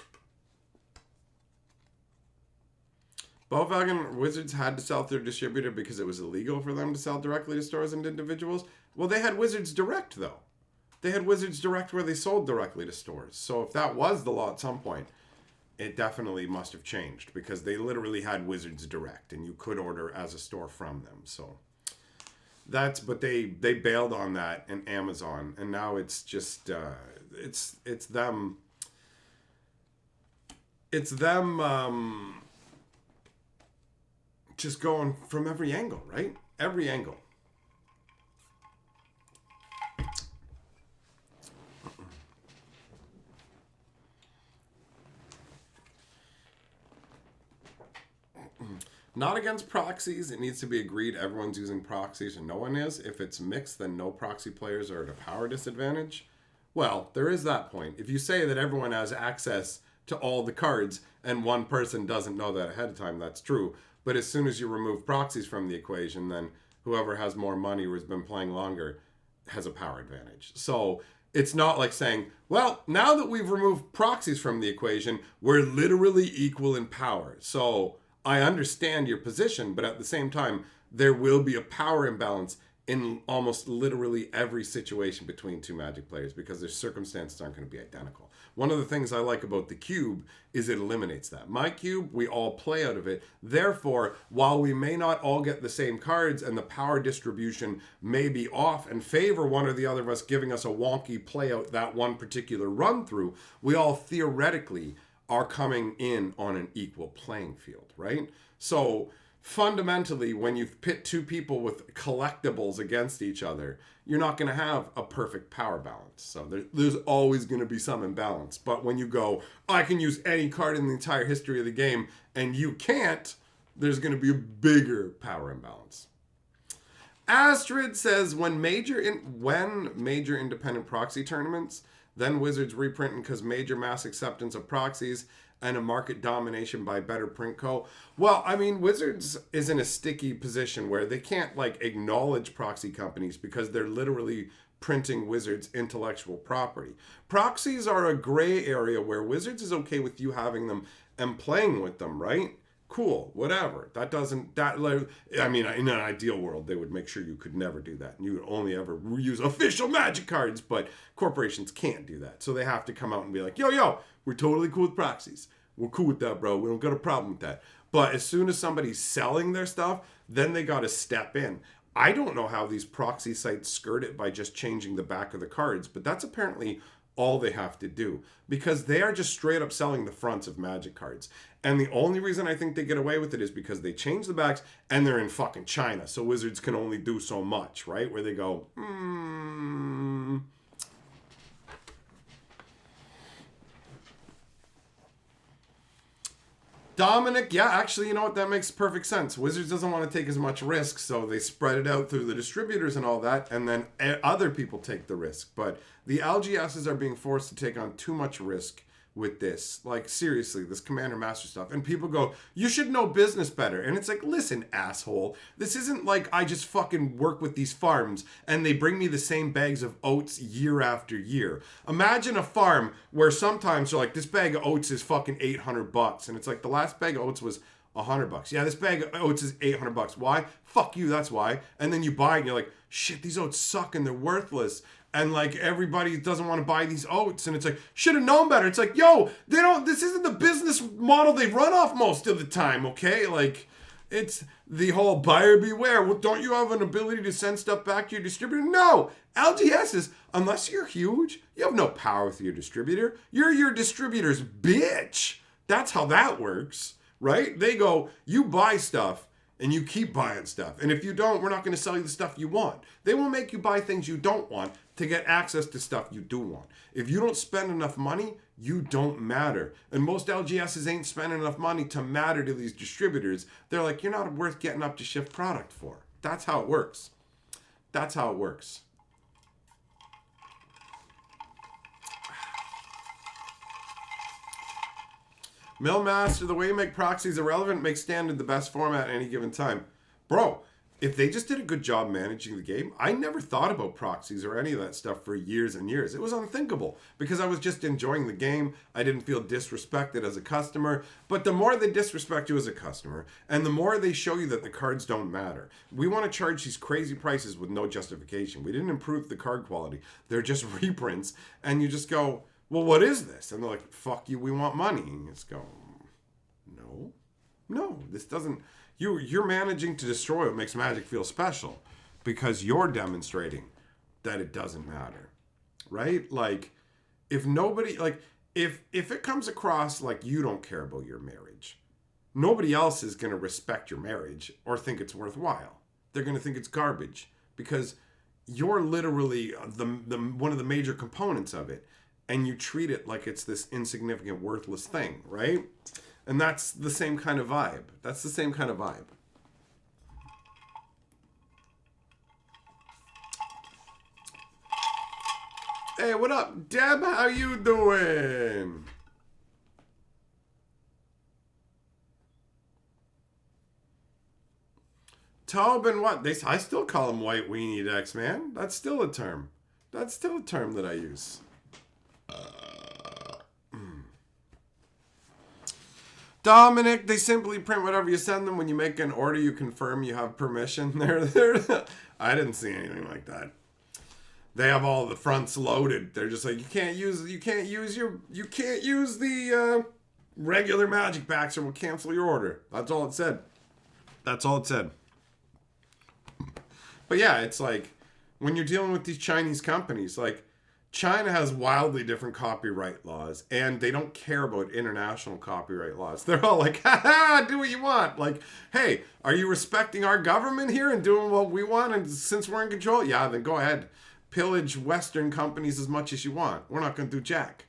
Volkswagen Wizards had to sell through distributor because it was illegal for them to sell directly to stores and individuals. Well, they had Wizards Direct, though. They had Wizards Direct where they sold directly to stores. So if that was the law at some point, it definitely must have changed, because they literally had Wizards Direct and you could order as a store from them. So but they bailed on that in Amazon, and now it's just it's them just going from every angle, right? Every angle. Not against proxies. It needs to be agreed everyone's using proxies and no one is. If it's mixed, then no proxy players are at a power disadvantage. Well, there is that point. If you say that everyone has access to all the cards and one person doesn't know that ahead of time, that's true. But as soon as you remove proxies from the equation, then whoever has more money or has been playing longer has a power advantage. So it's not like saying, well, now that we've removed proxies from the equation, we're literally equal in power. So I understand your position, but at the same time, there will be a power imbalance in almost literally every situation between two Magic players, because their circumstances aren't going to be identical. One of the things I like about the cube is it eliminates that. My cube, we all play out of it. Therefore, while we may not all get the same cards and the power distribution may be off and favor one or the other of us giving us a wonky play out that one particular run through, we all theoretically are coming in on an equal playing field, right? So fundamentally, when you pit two people with collectibles against each other, you're not going to have a perfect power balance. So there's always going to be some imbalance. But when you go, I can use any card in the entire history of the game, and you can't, there's going to be a bigger power imbalance. Astrid says, when major independent proxy tournaments, then Wizards reprinting because major mass acceptance of proxies and a market domination by Better Print Co. Well, I mean, Wizards is in a sticky position where they can't like acknowledge proxy companies because they're literally printing Wizards' intellectual property. Proxies are a gray area where Wizards is okay with you having them and playing with them, right? Cool, whatever. I mean, in an ideal world, they would make sure you could never do that. And you would only ever use official Magic cards, but corporations can't do that. So they have to come out and be like, yo, we're totally cool with proxies. We're cool with that, bro. We don't got a problem with that. But as soon as somebody's selling their stuff, then they got to step in. I don't know how these proxy sites skirt it by just changing the back of the cards, but that's apparently all they have to do because they are just straight up selling the fronts of Magic cards. And the only reason I think they get away with it is because they change the backs and they're in fucking China. So Wizards can only do so much, right? Where they go, Dominic, yeah, actually, you know what? That makes perfect sense. Wizards doesn't want to take as much risk, so they spread it out through the distributors and all that, and then other people take the risk. But the LGSs are being forced to take on too much risk with this. Like, seriously, this Commander Master stuff. And people go, you should know business better. And it's like, listen, asshole. This isn't like I just fucking work with these farms and they bring me the same bags of oats year after year. Imagine a farm where sometimes they're like, this bag of oats is fucking $800. And it's like, the last bag of oats was $100. Yeah, this bag of oats is $800. Why? Fuck you, that's why. And then you buy it and you're like, shit, these oats suck and they're worthless. And like everybody doesn't want to buy these oats, and it's like, should have known better. It's like, yo, this isn't the business model they run off most of the time, okay? Like, it's the whole buyer beware. Well, don't you have an ability to send stuff back to your distributor? No, LGSs, unless you're huge, you have no power with your distributor. You're your distributor's bitch. That's how that works, right? They go, you buy stuff, and you keep buying stuff. And if you don't, we're not going to sell you the stuff you want. They will make you buy things you don't want to get access to stuff you do want. If you don't spend enough money, you don't matter. And most LGSs ain't spending enough money to matter to these distributors. They're like, you're not worth getting up to shift product for. That's how it works. That's how it works. Millmaster, the way you make proxies irrelevant makes standard the best format at any given time. Bro, if they just did a good job managing the game, I never thought about proxies or any of that stuff for years and years. It was unthinkable because I was just enjoying the game. I didn't feel disrespected as a customer. But the more they disrespect you as a customer and the more they show you that the cards don't matter, we want to charge these crazy prices with no justification. We didn't improve the card quality. They're just reprints. And you just go, well, what is this? And they're like, fuck you, we want money. And you just go, no, this doesn't. You're managing to destroy what makes Magic feel special because you're demonstrating that it doesn't matter, right? Like, if nobody, like, if it comes across like you don't care about your marriage, nobody else is going to respect your marriage or think it's worthwhile. They're going to think it's garbage because you're literally the one of the major components of it, and you treat it like it's this insignificant, worthless thing, right? And that's the same kind of vibe. That's the same kind of vibe. Hey, what up, Deb? How you doing? Tobin, what? I still call him White Weenie Dex, man. That's still a term. That's still a term that I use. Dominic, they simply print whatever you send them. When you make an order, you confirm you have permission. I didn't see anything like that. They have all the fronts loaded. They're just like, you can't use the regular Magic packs or we'll cancel your order. That's all it said. That's all it said. But yeah, it's like when you're dealing with these Chinese companies, like China has wildly different copyright laws, and they don't care about international copyright laws. They're all like, ha ha, do what you want. Like, hey, are you respecting our government here and doing what we want? And since we're in control, yeah, then go ahead. Pillage Western companies as much as you want. We're not going to do jack.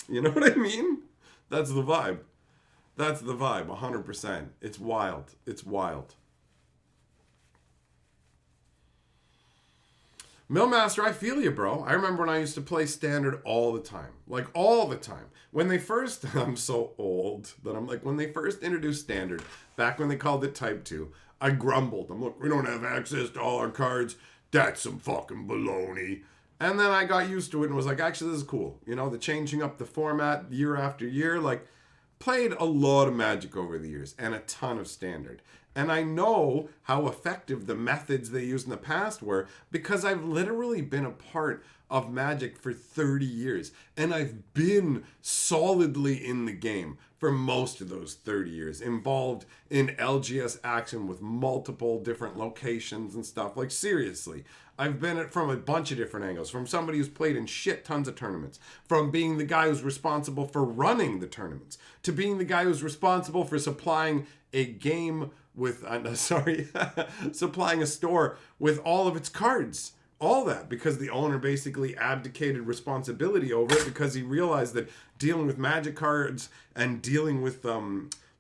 You know what I mean? That's the vibe. That's the vibe, 100%. It's wild. It's wild. Millmaster, I feel you, bro. I remember when I used to play Standard all the time. Like, all the time. When they first... I'm so old that I'm like, when they first introduced Standard, back when they called it Type 2, I grumbled. I'm like, we don't have access to all our cards. That's some fucking baloney. And then I got used to it and was like, actually, this is cool. You know, the changing up the format year after year. Like, played a lot of Magic over the years and a ton of Standard. And I know how effective the methods they used in the past were because I've literally been a part of Magic for 30 years. And I've been solidly in the game for most of those 30 years, involved in LGS action with multiple different locations and stuff. Like, seriously, I've been it from a bunch of different angles. From somebody who's played in shit tons of tournaments, from being the guy who's responsible for running the tournaments, to being the guy who's responsible for supplying a game with, supplying a store with all of its cards. All that because the owner basically abdicated responsibility over it because he realized that dealing with Magic cards and dealing with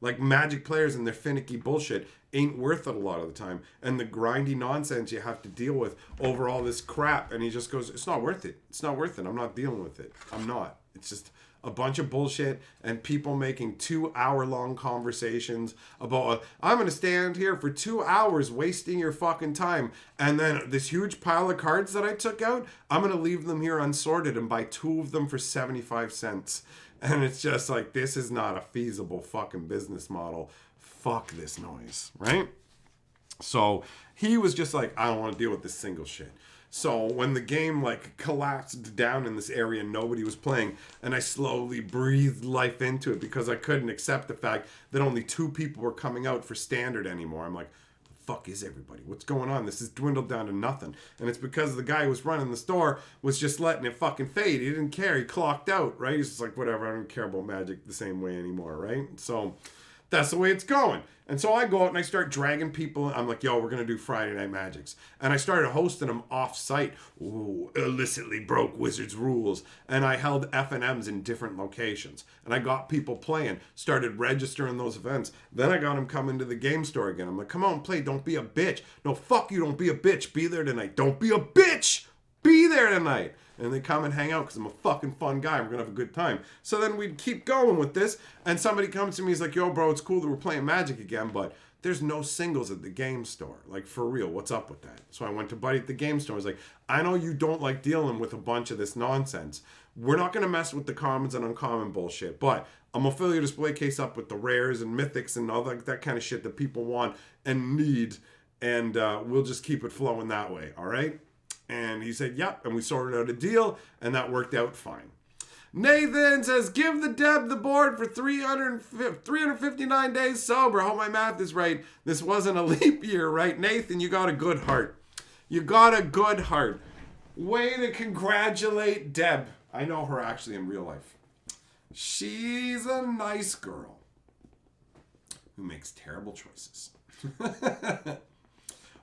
like Magic players and their finicky bullshit ain't worth it a lot of the time. And the grindy nonsense you have to deal with over all this crap. And he just goes, it's not worth it. It's not worth it. I'm not dealing with it. I'm not. It's just a bunch of bullshit and people making 2-hour-long conversations about, I'm going to stand here for 2 hours wasting your fucking time. And then this huge pile of cards that I took out, I'm going to leave them here unsorted and buy 2 of them for 75 cents. And it's just like, this is not a feasible fucking business model. Fuck this noise, right? So he was just like, I don't want to deal with this single shit. So when the game like collapsed down in this area and nobody was playing, and I slowly breathed life into it because I couldn't accept the fact that only 2 people were coming out for Standard anymore. I'm like, the fuck is everybody? What's going on? This has dwindled down to nothing. And it's because the guy who was running the store was just letting it fucking fade. He didn't care. He clocked out, right? He's just like, whatever, I don't care about Magic the same way anymore, right? So that's the way it's going. And so I go out and I start dragging people. I'm like, yo, we're going to do Friday Night Magics. And I started hosting them off-site. Ooh, illicitly broke Wizards rules. And I held F&Ms in different locations. And I got people playing, started registering those events. Then I got them coming to the game store again. I'm like, come on, play. Don't be a bitch. No, fuck you. Don't be a bitch. Be there tonight. Don't be a bitch. Be there tonight. And they come and hang out because I'm a fucking fun guy. We're going to have a good time. So then we'd keep going with this. And somebody comes to me, he's like, yo, bro, it's cool that we're playing Magic again, but there's no singles at the game store. Like, for real, what's up with that? So I went to Buddy at the game store. I was like, I know you don't like dealing with a bunch of this nonsense. We're not going to mess with the commons and uncommon bullshit, but I'm going to fill your display case up with the rares and mythics and all that kind of shit that people want and need. And we'll just keep it flowing that way, all right? And he said, yep. And we sorted out a deal, and that worked out fine. Nathan says, give the Deb the board for 359 days sober. I hope my math is right. This wasn't a leap year, right? Nathan, you got a good heart. You got a good heart. Way to congratulate Deb. I know her actually in real life. She's a nice girl who makes terrible choices.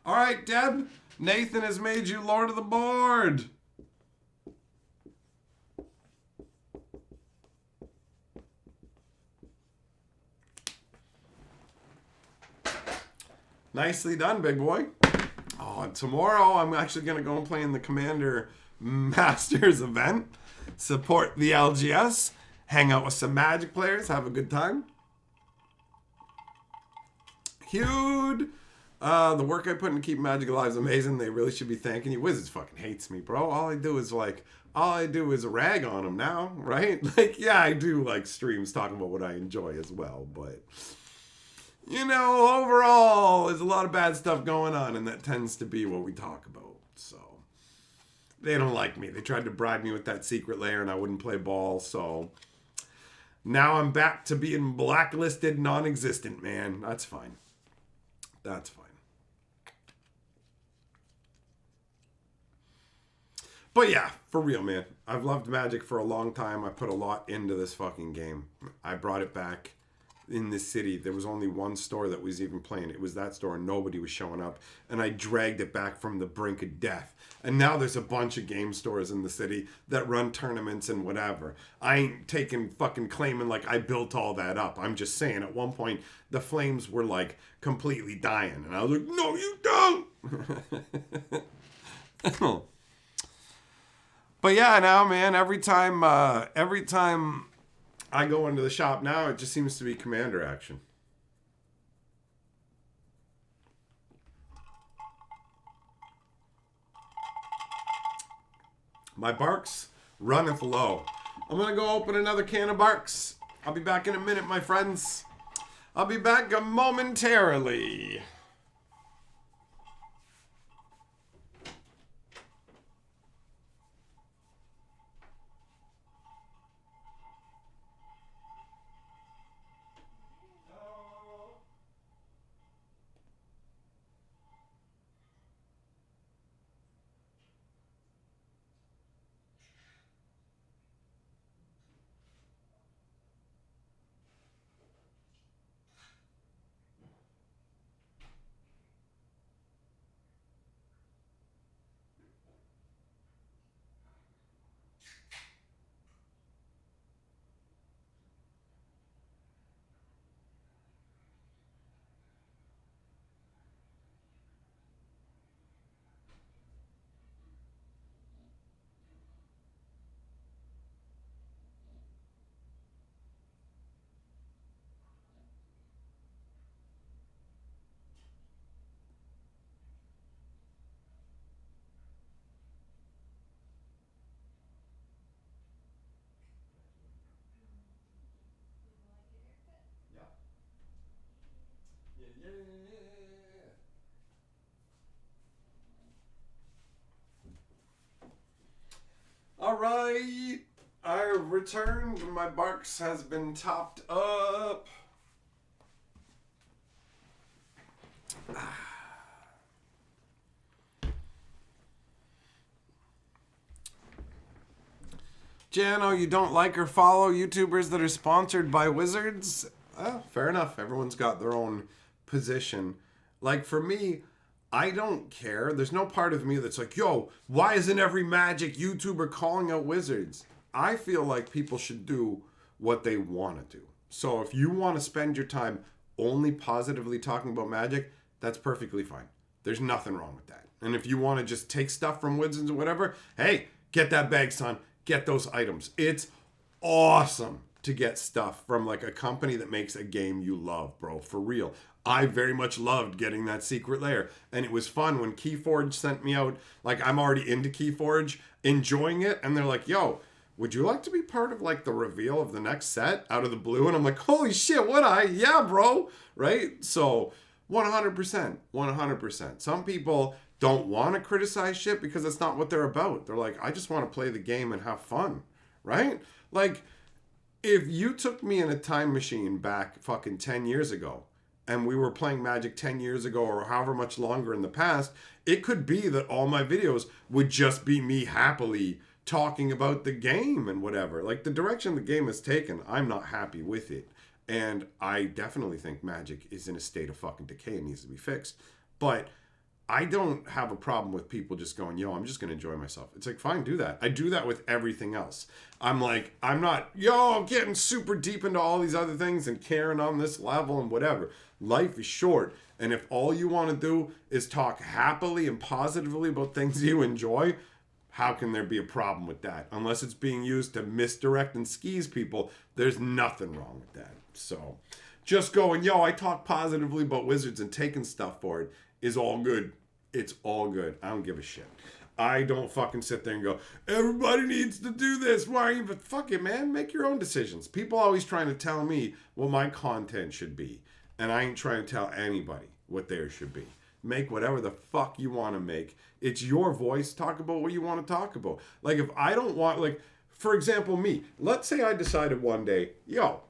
All right, Deb. Nathan has made you Lord of the Board. Nicely done, big boy. Oh, tomorrow I'm actually going to go and play in the Commander Masters event. Support the LGS. Hang out with some Magic players. Have a good time. Huge. The work I put in to keep Magic alive is amazing. They really should be thanking you. Wizards fucking hates me, bro. All I do is rag on them now, right? Like, yeah, I do like streams talking about what I enjoy as well, but you know, overall, there's a lot of bad stuff going on, and that tends to be what we talk about. So they don't like me. They tried to bribe me with that secret layer, and I wouldn't play ball. So now I'm back to being blacklisted, non-existent, man. That's fine. That's fine. But yeah, for real, man. I've loved Magic for a long time. I put a lot into this fucking game. I brought it back in this city. There was only one store that was even playing. It was that store and nobody was showing up. And I dragged it back from the brink of death. And now there's a bunch of game stores in the city that run tournaments and whatever. I ain't taking fucking claiming like I built all that up. I'm just saying at one point the flames were like completely dying. And I was like, no, you don't. But yeah, now, man, every time I go into the shop now, it just seems to be commander action. My barks runneth low. I'm going to go open another can of barks. I'll be back in a minute, my friends. I'll be back momentarily. All right, I returned. My barks has been topped up. Jano, you don't like or follow YouTubers that are sponsored by wizards? Fair enough. Everyone's got their own position. Like for me, I don't care. There's no part of me that's like, yo, why isn't every Magic YouTuber calling out wizards? I feel like people should do what they want to do. So if you want to spend your time only positively talking about Magic, that's perfectly fine. There's nothing wrong with that. And if you want to just take stuff from wizards or whatever, hey, get that bag, son. Get those items. It's awesome to get stuff from like a company that makes a game you love, bro. For real. I very much loved getting that secret lair. And it was fun when Keyforge sent me out. Like, I'm already into Keyforge, enjoying it. And they're like, yo, would you like to be part of like the reveal of the next set out of the blue? And I'm like, holy shit, would I? Yeah, bro. Right? So 100%. 100%. Some people don't want to criticize shit because it's not what they're about. They're like, I just want to play the game and have fun. Right? Like, if you took me in a time machine back fucking 10 years ago, and we were playing Magic 10 years ago or however much longer in the past, it could be that all my videos would just be me happily talking about the game and whatever. Like, the direction the game has taken, I'm not happy with it. And I definitely think Magic is in a state of fucking decay and needs to be fixed. But I don't have a problem with people just going, yo, I'm just going to enjoy myself. It's like, fine, do that. I do that with everything else. I'm like, I'm not, yo, getting super deep into all these other things and caring on this level and whatever. Life is short. And if all you want to do is talk happily and positively about things you enjoy, how can there be a problem with that? Unless it's being used to misdirect and skis people, there's nothing wrong with that. So just going, yo, I talk positively about wizards and taking stuff for it is all good. It's all good. I don't give a shit. I don't fucking sit there and go, everybody needs to do this. Why are you? But fuck it, man. Make your own decisions. People always trying to tell me what my content should be. And I ain't trying to tell anybody what theirs should be. Make whatever the fuck you want to make. It's your voice. Talk about what you want to talk about. Like, if I don't want, like, for example, me. Let's say I decided one day, yo,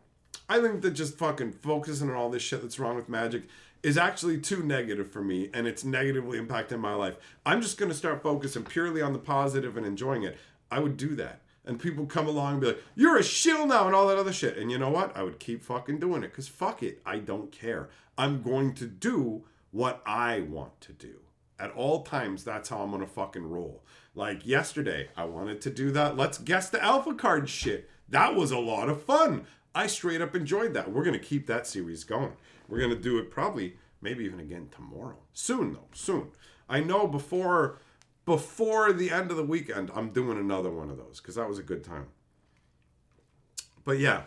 I think that just fucking focusing on all this shit that's wrong with Magic is actually too negative for me, and it's negatively impacting my life. I'm just going to start focusing purely on the positive and enjoying it. I would do that. And people come along and be like, you're a shill now and all that other shit. And you know what? I would keep fucking doing it because fuck it. I don't care. I'm going to do what I want to do. At all times, that's how I'm going to fucking roll. Like yesterday, I wanted to do that Let's Guess the Alpha Card shit. That was a lot of fun. I straight up enjoyed that. We're going to keep that series going. We're going to do it probably, maybe even again tomorrow. Soon, though. Soon. I know before the end of the weekend, I'm doing another one of those because that was a good time. But yeah,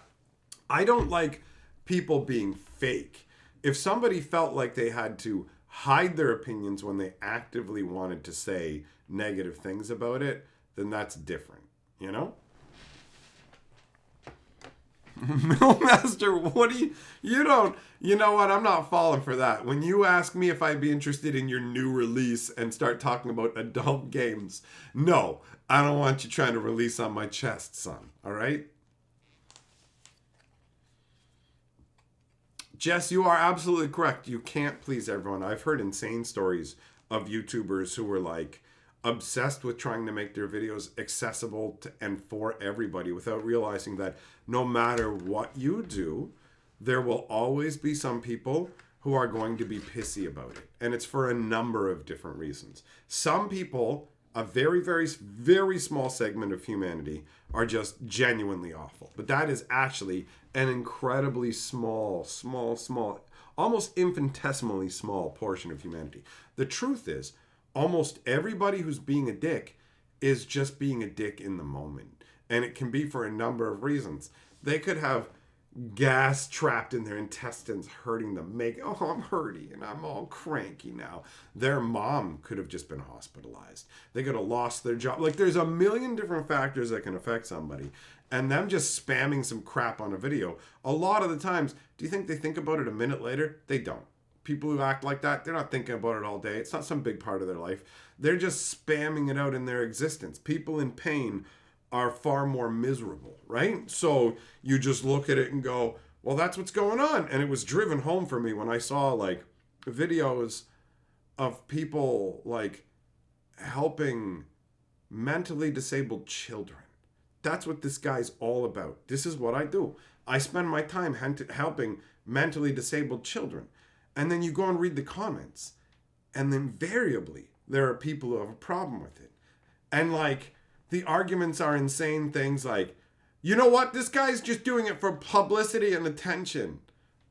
I don't like people being fake. If somebody felt like they had to hide their opinions when they actively wanted to say negative things about it, then that's different, you know? Millmaster, what do you don't, you know what, I'm not falling for that. When you ask me if I'd be interested in your new release and start talking about adult games, no, I don't want you trying to release on my chest, son, all right? Jess, you are absolutely correct. You can't please everyone. I've heard insane stories of YouTubers who were like obsessed with trying to make their videos accessible to and for everybody without realizing that no matter what you do, there will always be some people who are going to be pissy about it. And it's for a number of different reasons. Some people, a very, very, very small segment of humanity, are just genuinely awful. But that is actually an incredibly small, almost infinitesimally small portion of humanity. The truth is, almost everybody who's being a dick is just being a dick in the moment. And it can be for a number of reasons. They could have gas trapped in their intestines hurting them. I'm hurting and I'm all cranky now. Their mom could have just been hospitalized. They could have lost their job. Like, there's a million different factors that can affect somebody. And them just spamming some crap on a video, a lot of the times, do you think they think about it a minute later? They don't. People who act like that, they're not thinking about it all day. It's not some big part of their life. They're just spamming it out in their existence. People in pain are far more miserable, right? So you just look at it and go, well, that's what's going on. And it was driven home for me when I saw like videos of people like helping mentally disabled children. That's what this guy's all about. This is what I do. I spend my time helping mentally disabled children. And then you go and read the comments. And invariably, there are people who have a problem with it. And like, the arguments are insane things like, you know what? This guy's just doing it for publicity and attention.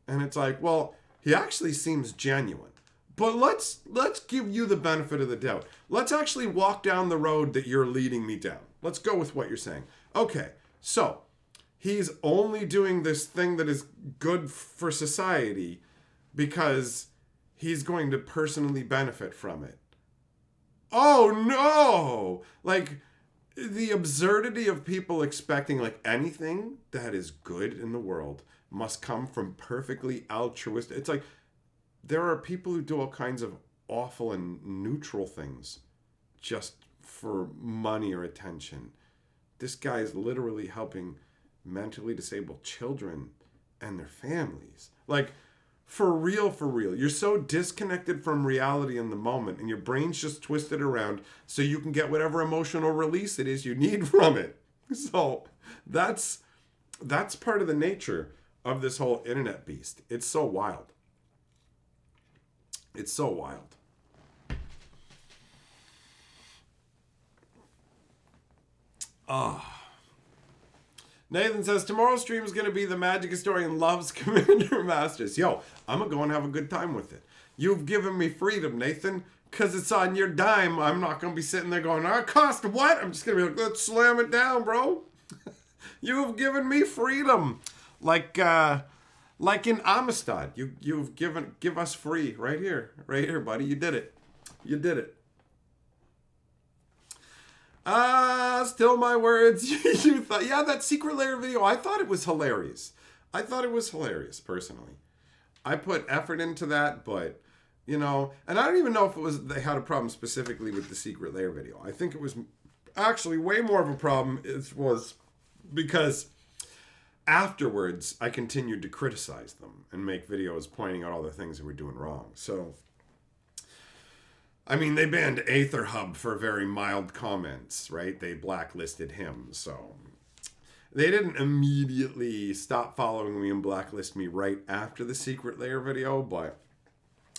And it's like, well, he actually seems genuine. But let's give you the benefit of the doubt. Let's actually walk down the road that you're leading me down. Let's go with what you're saying. Okay, so he's only doing this thing that is good for society because he's going to personally benefit from it. Oh no! Like, the absurdity of people expecting like anything that is good in the world must come from perfectly altruistic. It's like, there are people who do all kinds of awful and neutral things just for money or attention. This guy is literally helping mentally disabled children and their families. Like, for real. You're so disconnected from reality in the moment, and your brain's just twisted around so you can get whatever emotional release it is you need from it. So that's part of the nature of this whole internet beast. It's so wild. It's so wild. Nathan says, tomorrow's stream is going to be the Magic Historian Loves Commander Masters. Yo, I'm going to go and have a good time with it. You've given me freedom, Nathan, because it's on your dime. I'm not going to be sitting there going, cost what? I'm just going to be like, let's slam it down, bro. You've given me freedom. Like in Amistad, you've give us free right here, buddy. You did it. Still my words. You thought, yeah, that secret layer video, I thought it was hilarious. Personally. I put effort into that, but, you know, and I don't even know if it was, they had a problem specifically with the secret layer video. I think it was actually way more of a problem. It was because afterwards, I continued to criticize them and make videos pointing out all the things they were doing wrong. So, I mean, they banned AetherHub for very mild comments, right? They blacklisted him, so... They didn't immediately stop following me and blacklist me right after the secret layer video, but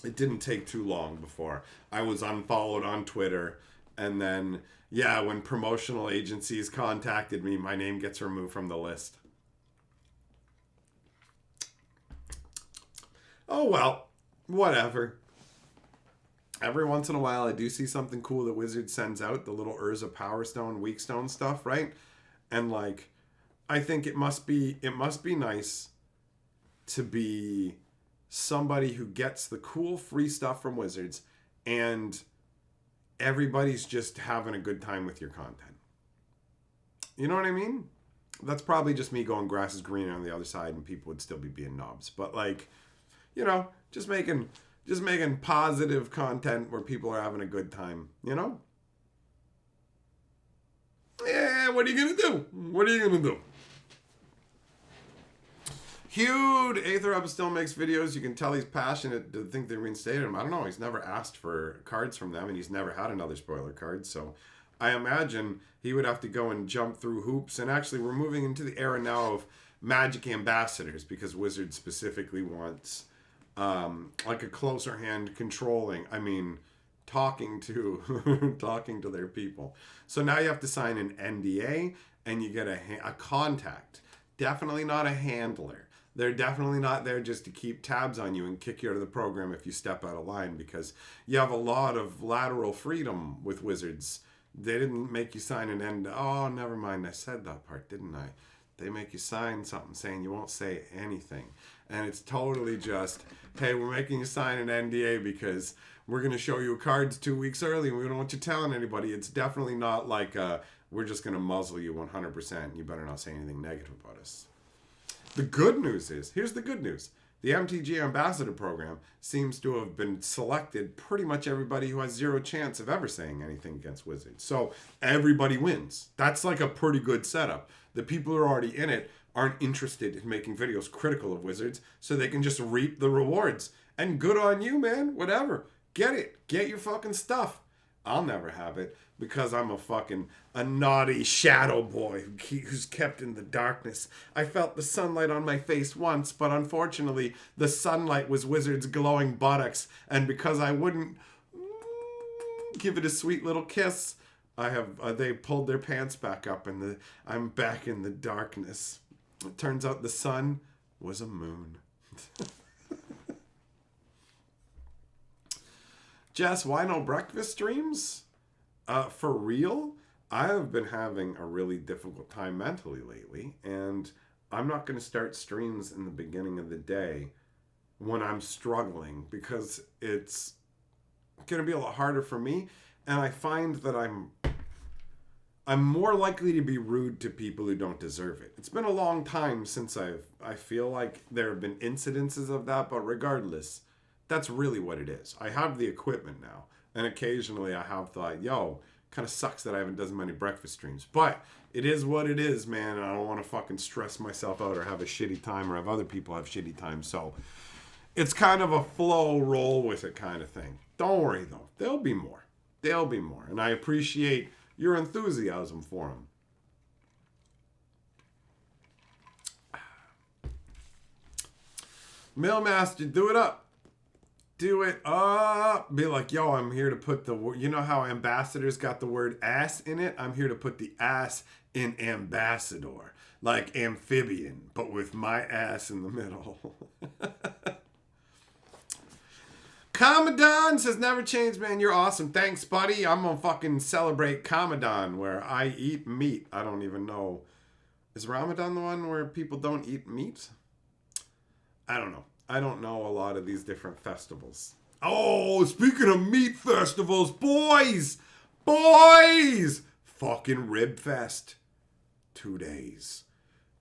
it didn't take too long before I was unfollowed on Twitter. And then, yeah, when promotional agencies contacted me, my name gets removed from the list. Oh, well, whatever. Every once in a while, I do see something cool that Wizard sends out, the little Urza Power Stone, Weak Stone stuff, right? And, like, I think it must be nice to be somebody who gets the cool free stuff from Wizards and everybody's just having a good time with your content. You know what I mean? That's probably just me going grass is greener on the other side and people would still be being knobs. But like, you know, just making positive content where people are having a good time, you know? Yeah, what are you going to do? What are you going to do? Huge AetherHub still makes videos. You can tell he's passionate to think they reinstated him. I don't know. He's never asked for cards from them, and he's never had another spoiler card. So I imagine he would have to go and jump through hoops. And actually, we're moving into the era now of Magic ambassadors because Wizard specifically wants like a closer hand controlling. I mean, talking to their people. So now you have to sign an NDA, and you get a contact. Definitely not a handler. They're definitely not there just to keep tabs on you and kick you out of the program if you step out of line because you have a lot of lateral freedom with Wizards. They didn't make you sign an NDA. Oh, never mind. I said that part, didn't I? They make you sign something saying you won't say anything. And it's totally just, hey, we're making you sign an NDA because we're going to show you cards 2 weeks early and we don't want you telling anybody. It's definitely not like we're just going to muzzle you 100%. You better not say anything negative about us. The good news is, here's the good news. The MTG Ambassador Program seems to have been selected pretty much everybody who has zero chance of ever saying anything against Wizards. So everybody wins. That's like a pretty good setup. The people who are already in it aren't interested in making videos critical of Wizards, so they can just reap the rewards. And good on you, man. Whatever. Get it. Get your fucking stuff. I'll never have it because I'm a naughty shadow boy who's kept in the darkness. I felt the sunlight on my face once, but unfortunately the sunlight was Wizard's glowing buttocks, and because I wouldn't give it a sweet little kiss, they pulled their pants back up and I'm back in the darkness. It turns out the sun was a moon. Jess, why no breakfast streams? For real, I have been having a really difficult time mentally lately, and I'm not going to start streams in the beginning of the day when I'm struggling because it's going to be a lot harder for me, and I find that I'm more likely to be rude to people who don't deserve it. It's been a long time since I feel like there have been incidences of that, but regardless, that's really what it is. I have the equipment now, and occasionally I have thought, yo, kind of sucks that I haven't done as many breakfast streams. But it is what it is, man. I don't want to fucking stress myself out or have a shitty time or have other people have shitty time. So it's kind of a flow, roll with it kind of thing. Don't worry, though. There'll be more. There'll be more. And I appreciate your enthusiasm for them. Millmaster, do it up. Do it up. Be like, yo, I'm here to put the... You know how ambassadors got the word ass in it? I'm here to put the ass in ambassador. Like amphibian, but with my ass in the middle. Commandant says, never changed, man. You're awesome. Thanks, buddy. I'm going to fucking celebrate Commandant where I eat meat. I don't even know. Is Ramadan the one where people don't eat meat? I don't know. I don't know a lot of these different festivals. Oh, speaking of meat festivals, boys! Fucking Rib Fest. 2 days.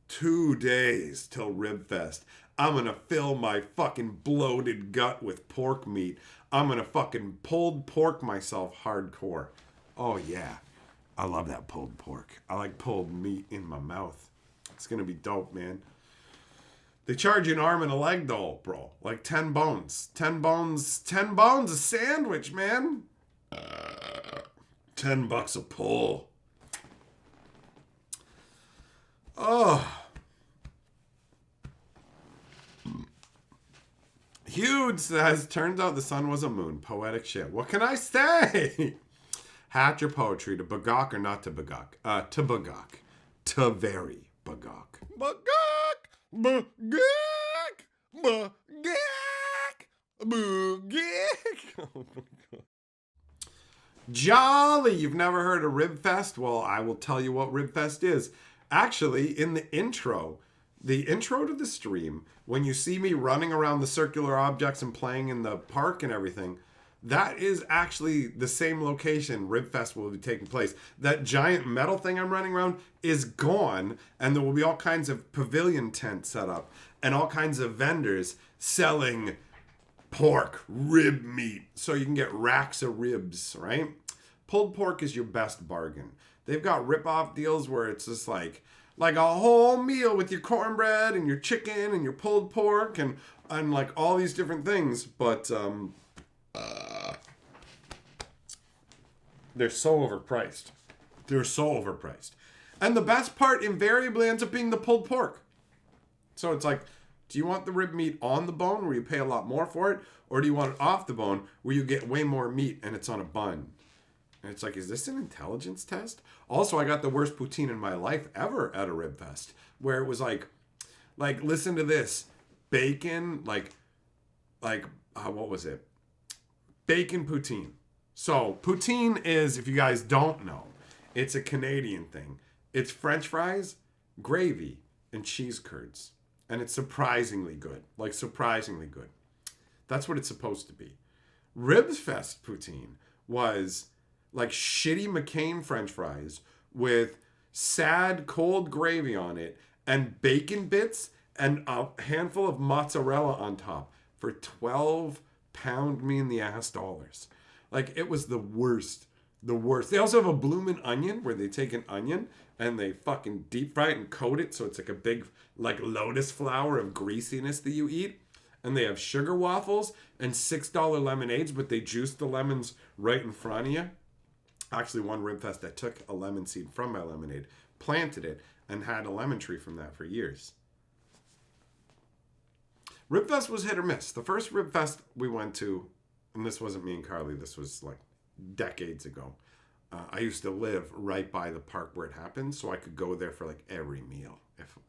2 days till Rib Fest. I'm gonna fill my fucking bloated gut with pork meat. I'm gonna fucking pulled pork myself hardcore. Oh yeah. I love that pulled pork. I like pulled meat in my mouth. It's gonna be dope, man. They charge you an arm and a leg though, bro. Like 10 bones. 10 bones. 10 bones a sandwich, man. $10 a pull. Oh. Huge says, turns out the sun was a moon. Poetic shit. What can I say? Hatch your poetry to bagok or not to bagok? To bagok. To very bagok. Bagok! Bagok! Bagok! Bagok! Oh my God. Jolly! You've never heard of Ribfest? Well, I will tell you what Ribfest is. Actually, in the intro to the stream, when you see me running around the circular objects and playing in the park and everything, that is actually the same location Ribfest will be taking place. That giant metal thing I'm running around is gone, and there will be all kinds of pavilion tents set up and all kinds of vendors selling pork, rib meat, so you can get racks of ribs, right? Pulled pork is your best bargain. They've got rip-off deals where it's just like a whole meal with your cornbread and your chicken and your pulled pork and like all these different things, but they're so overpriced. They're so overpriced. And the best part invariably ends up being the pulled pork. So it's like, do you want the rib meat on the bone where you pay a lot more for it? Or do you want it off the bone where you get way more meat and it's on a bun? And it's like, is this an intelligence test? Also, I got the worst poutine in my life ever at a rib fest, where it was like listen to this. Bacon, what was it? Bacon poutine. So poutine is, if you guys don't know, it's a Canadian thing. It's French fries, gravy, and cheese curds. And it's surprisingly good. Like, surprisingly good. That's what it's supposed to be. Ribs Fest poutine was like shitty McCain French fries with sad cold gravy on it and bacon bits and a handful of mozzarella on top for 12 pound me in the ass dollars. Like, it was the worst. The worst. They also have a bloomin' onion where they take an onion and they fucking deep fry it and coat it so it's like a big like lotus flower of greasiness that you eat. And they have sugar waffles and $6 lemonades, but they juice the lemons right in front of you. Actually, one Ribfest, I took a lemon seed from my lemonade, planted it, and had a lemon tree from that for years. Ribfest was hit or miss. The first Ribfest we went to, and this wasn't me and Carly, this was like decades ago. I used to live right by the park where it happened, so I could go there for like every meal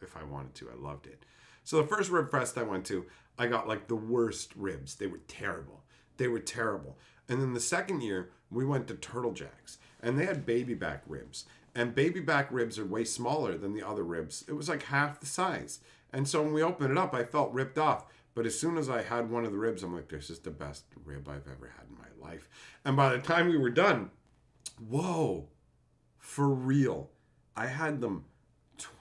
if I wanted to. I loved it. So the first Ribfest I went to, I got like the worst ribs. They were terrible. They were terrible. And then the second year, we went to Turtle Jack's, and they had baby back ribs. And baby back ribs are way smaller than the other ribs. It was like half the size. And so when we opened it up, I felt ripped off. But as soon as I had one of the ribs, I'm like, this is the best rib I've ever had in my life. And by the time we were done, whoa, for real, I had them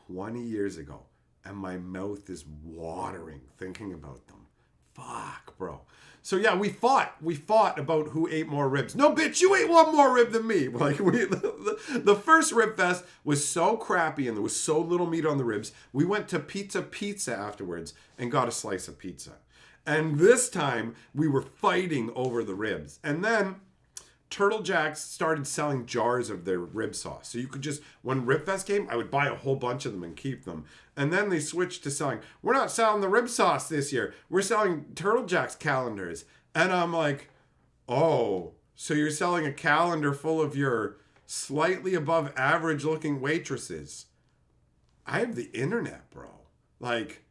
20 years ago, and my mouth is watering thinking about them. Fuck, bro. So yeah, we fought about who ate more ribs. No, bitch, you ate one more rib than me. Like, the first Rib Fest was so crappy and there was so little meat on the ribs. We went to Pizza afterwards and got a slice of pizza. And this time we were fighting over the ribs. And then Turtle Jack's started selling jars of their rib sauce. So you could just, when Ribfest came, I would buy a whole bunch of them and keep them. And then they switched to selling, we're not selling the rib sauce this year. We're selling Turtle Jack's calendars. And I'm like, oh, so you're selling a calendar full of your slightly above average looking waitresses. I have the internet, bro. Like,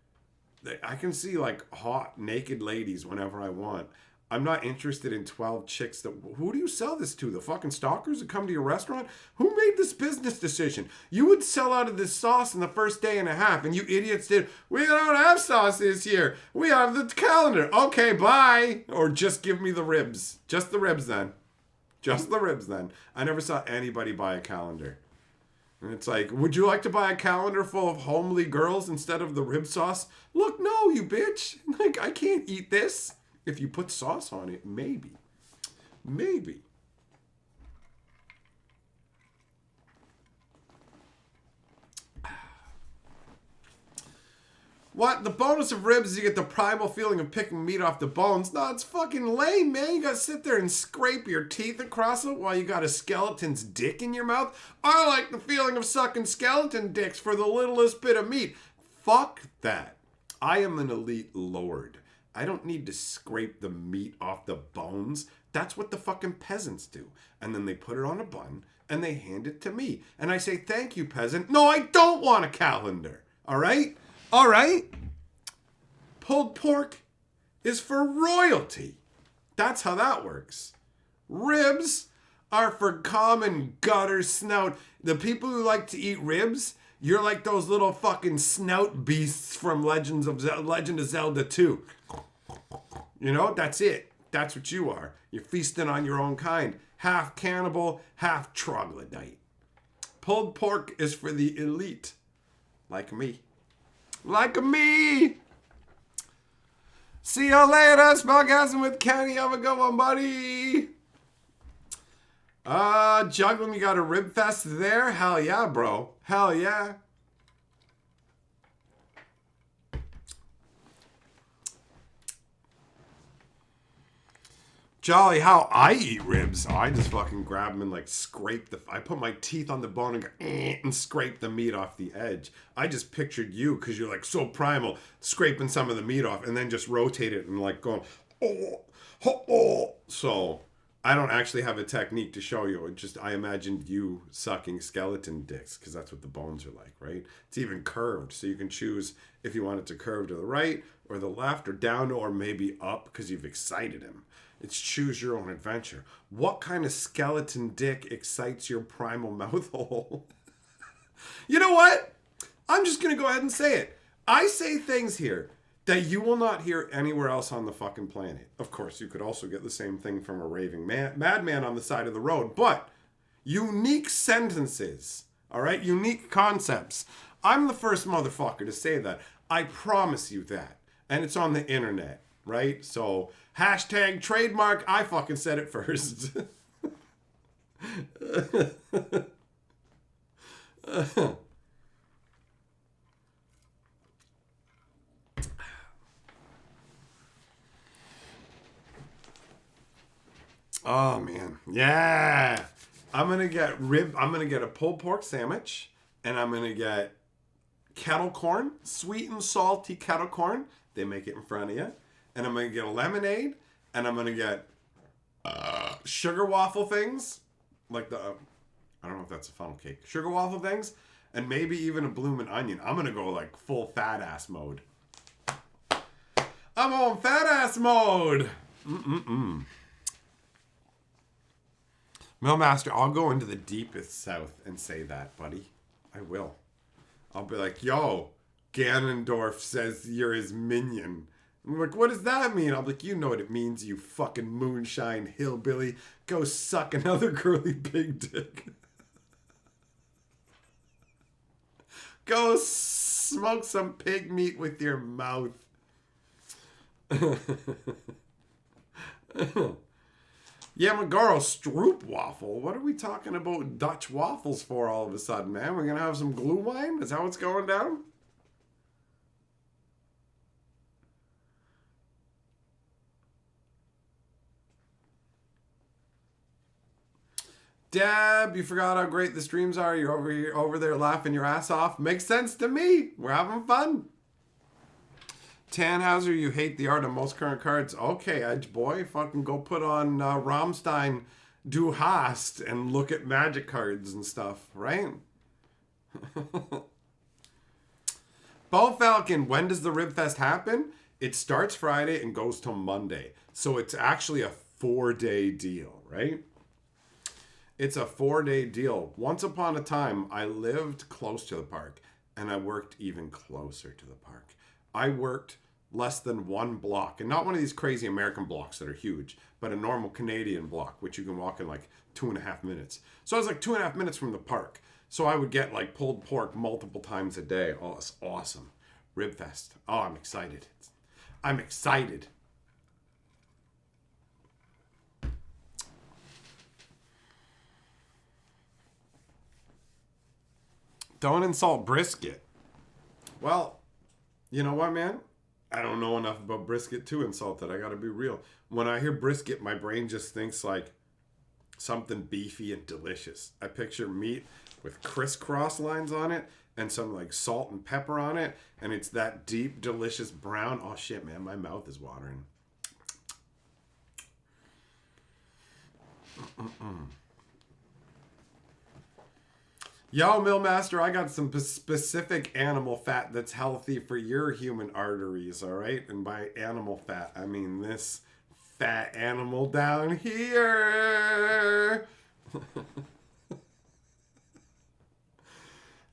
I can see like hot naked ladies whenever I want. I'm not interested in 12 chicks that... Who do you sell this to? The fucking stalkers that come to your restaurant? Who made this business decision? You would sell out of this sauce in the first day and a half, and you idiots did, we don't have sauce this year. We have the calendar. Okay, bye. Or just give me the ribs. Just the ribs then. Just the ribs then. I never saw anybody buy a calendar. And it's like, would you like to buy a calendar full of homely girls instead of the rib sauce? Look, no, you bitch. Like, I can't eat this. If you put sauce on it, maybe. Maybe. What? The bonus of ribs is you get the primal feeling of picking meat off the bones. No, it's fucking lame, man. You gotta sit there and scrape your teeth across it while you got a skeleton's dick in your mouth. I like the feeling of sucking skeleton dicks for the littlest bit of meat. Fuck that. I am an elite lord. I don't need to scrape the meat off the bones. That's what the fucking peasants do. And then they put it on a bun and they hand it to me. And I say, thank you, peasant. No, I don't want a calendar. All right? All right? Pulled pork is for royalty. That's how that works. Ribs are for common gutter snout. The people who like to eat ribs, you're like those little fucking snout beasts from Legend of Zelda 2. You know, that's it. That's what you are. You're feasting on your own kind. Half cannibal, half troglodyte. Pulled pork is for the elite. Like me. Like me. See you later. Spellcasting with Kenny. Have a good one, buddy. Juggling, you got a rib fest there? Hell yeah, bro. Hell yeah. Jolly, how I eat ribs. I just fucking grab them and like scrape I put my teeth on the bone and go and scrape the meat off the edge. I just pictured you because you're like so primal, scraping some of the meat off and then just rotate it and like going, oh, oh, oh. So I don't actually have a technique to show you. It just, I imagined you sucking skeleton dicks because that's what the bones are like, right? It's even curved. So you can choose if you want it to curve to the right or the left or down or maybe up because you've excited him. It's choose your own adventure. What kind of skeleton dick excites your primal mouth hole? You know what? I'm just going to go ahead and say it. I say things here that you will not hear anywhere else on the fucking planet. Of course, you could also get the same thing from a raving madman on the side of the road. But unique sentences, all right? Unique concepts. I'm the first motherfucker to say that. I promise you that. And it's on the internet, right? So... hashtag trademark, I fucking said it first. Oh, man. Yeah. I'm going to get a pulled pork sandwich, and I'm going to get kettle corn, sweet and salty kettle corn. They make it in front of you. And I'm going to get a lemonade, and I'm going to get sugar waffle things, like I don't know if that's a funnel cake. Sugar waffle things, and maybe even a bloomin' onion. I'm going to go like full fat ass mode. I'm on fat ass mode. Millmaster, I'll go into the deepest south and say that, buddy. I will. I'll be like, yo, Ganondorf says you're his minion. I'm like, what does that mean? I'm like, you know what it means, you fucking moonshine hillbilly. Go suck another girly pig dick. Go smoke some pig meat with your mouth. Yeah, Magaro, stroop waffle. What are we talking about Dutch waffles for all of a sudden, man? We're going to have some glue wine? Is that what's going down? Deb, you forgot how great the streams are. You're over there laughing your ass off. Makes sense to me. We're having fun. Tannhauser, you hate the art of most current cards. Okay, Edge Boy, fucking go put on Rammstein Du Hast and look at Magic cards and stuff, right? Bo Falcon, when does the Ribfest happen? It starts Friday and goes till Monday. So it's actually a 4-day deal, right? It's a 4-day deal. Once upon a time, I lived close to the park, and I worked even closer to the park. I worked less than 1 block, and not one of these crazy American blocks that are huge, but a normal Canadian block, which you can walk in like 2.5 minutes. So I was like 2.5 minutes from the park. So I would get like pulled pork multiple times a day. Oh, it's awesome. Ribfest. Oh, I'm excited. I'm excited. Don't insult brisket. Well, You know what, man? I don't know enough about brisket to insult it. I gotta be real. When I hear brisket, my brain just thinks like something beefy and delicious. I picture meat with crisscross lines on it and some like salt and pepper on it, and it's that deep, delicious brown. Oh shit, man, my mouth is watering. Yo, Millmaster, I got some specific animal fat that's healthy for your human arteries, all right? And by animal fat, I mean this fat animal down here.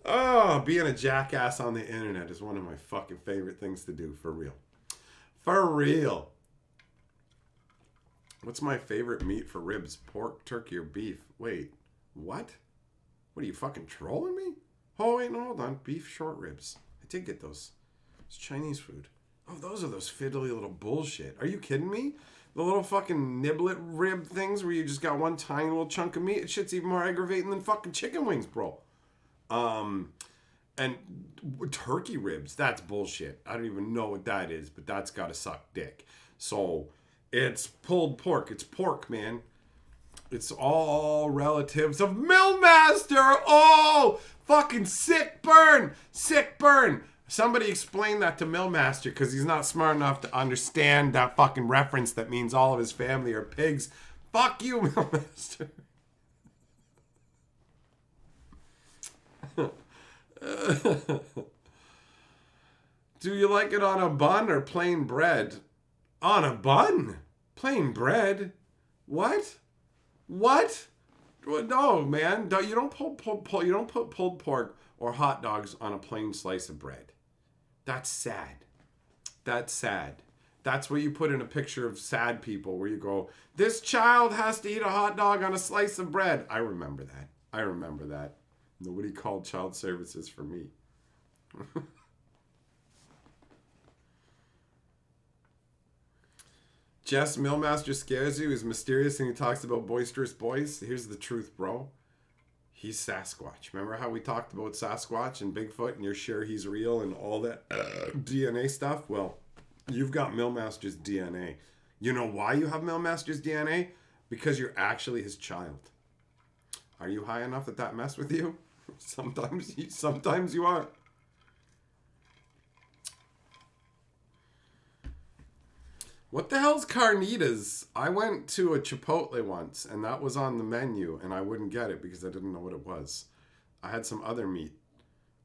Oh, being a jackass on the internet is one of my fucking favorite things to do, for real. For real. What's my favorite meat for ribs? Pork, turkey, or beef? Wait, what? What are you fucking trolling me? Oh, wait, no, hold on. Beef short ribs. I did get those. It's Chinese food. Oh, those are those fiddly little bullshit. Are you kidding me? The little fucking niblet rib things where you just got one tiny little chunk of meat. It shit's even more aggravating than fucking chicken wings, bro. And turkey ribs, that's bullshit. I don't even know what that is, but that's gotta suck dick. So, it's pulled pork. It's pork, man. It's all relatives of Millmaster. Oh, fucking sick burn. Sick burn. Somebody explain that to Millmaster because he's not smart enough to understand that fucking reference that means all of his family are pigs. Fuck you, Millmaster. Do you like it on a bun or plain bread? On a bun? Plain bread? What? What? No, man. You don't put pulled pork or hot dogs on a plain slice of bread. That's sad. That's sad. That's what you put in a picture of sad people where you go, this child has to eat a hot dog on a slice of bread. I remember that. I remember that. Nobody called child services for me. Jess Millmaster scares you. He's mysterious and he talks about boisterous boys. Here's the truth, bro. He's Sasquatch. Remember how we talked about Sasquatch and Bigfoot and you're sure he's real and all that DNA stuff? Well, you've got Millmaster's DNA. You know why you have Millmaster's DNA? Because you're actually his child. Are you high enough that mess with you? Sometimes you are. What the hell's carnitas? I went to a Chipotle once, and that was on the menu, and I wouldn't get it because I didn't know what it was. I had some other meat.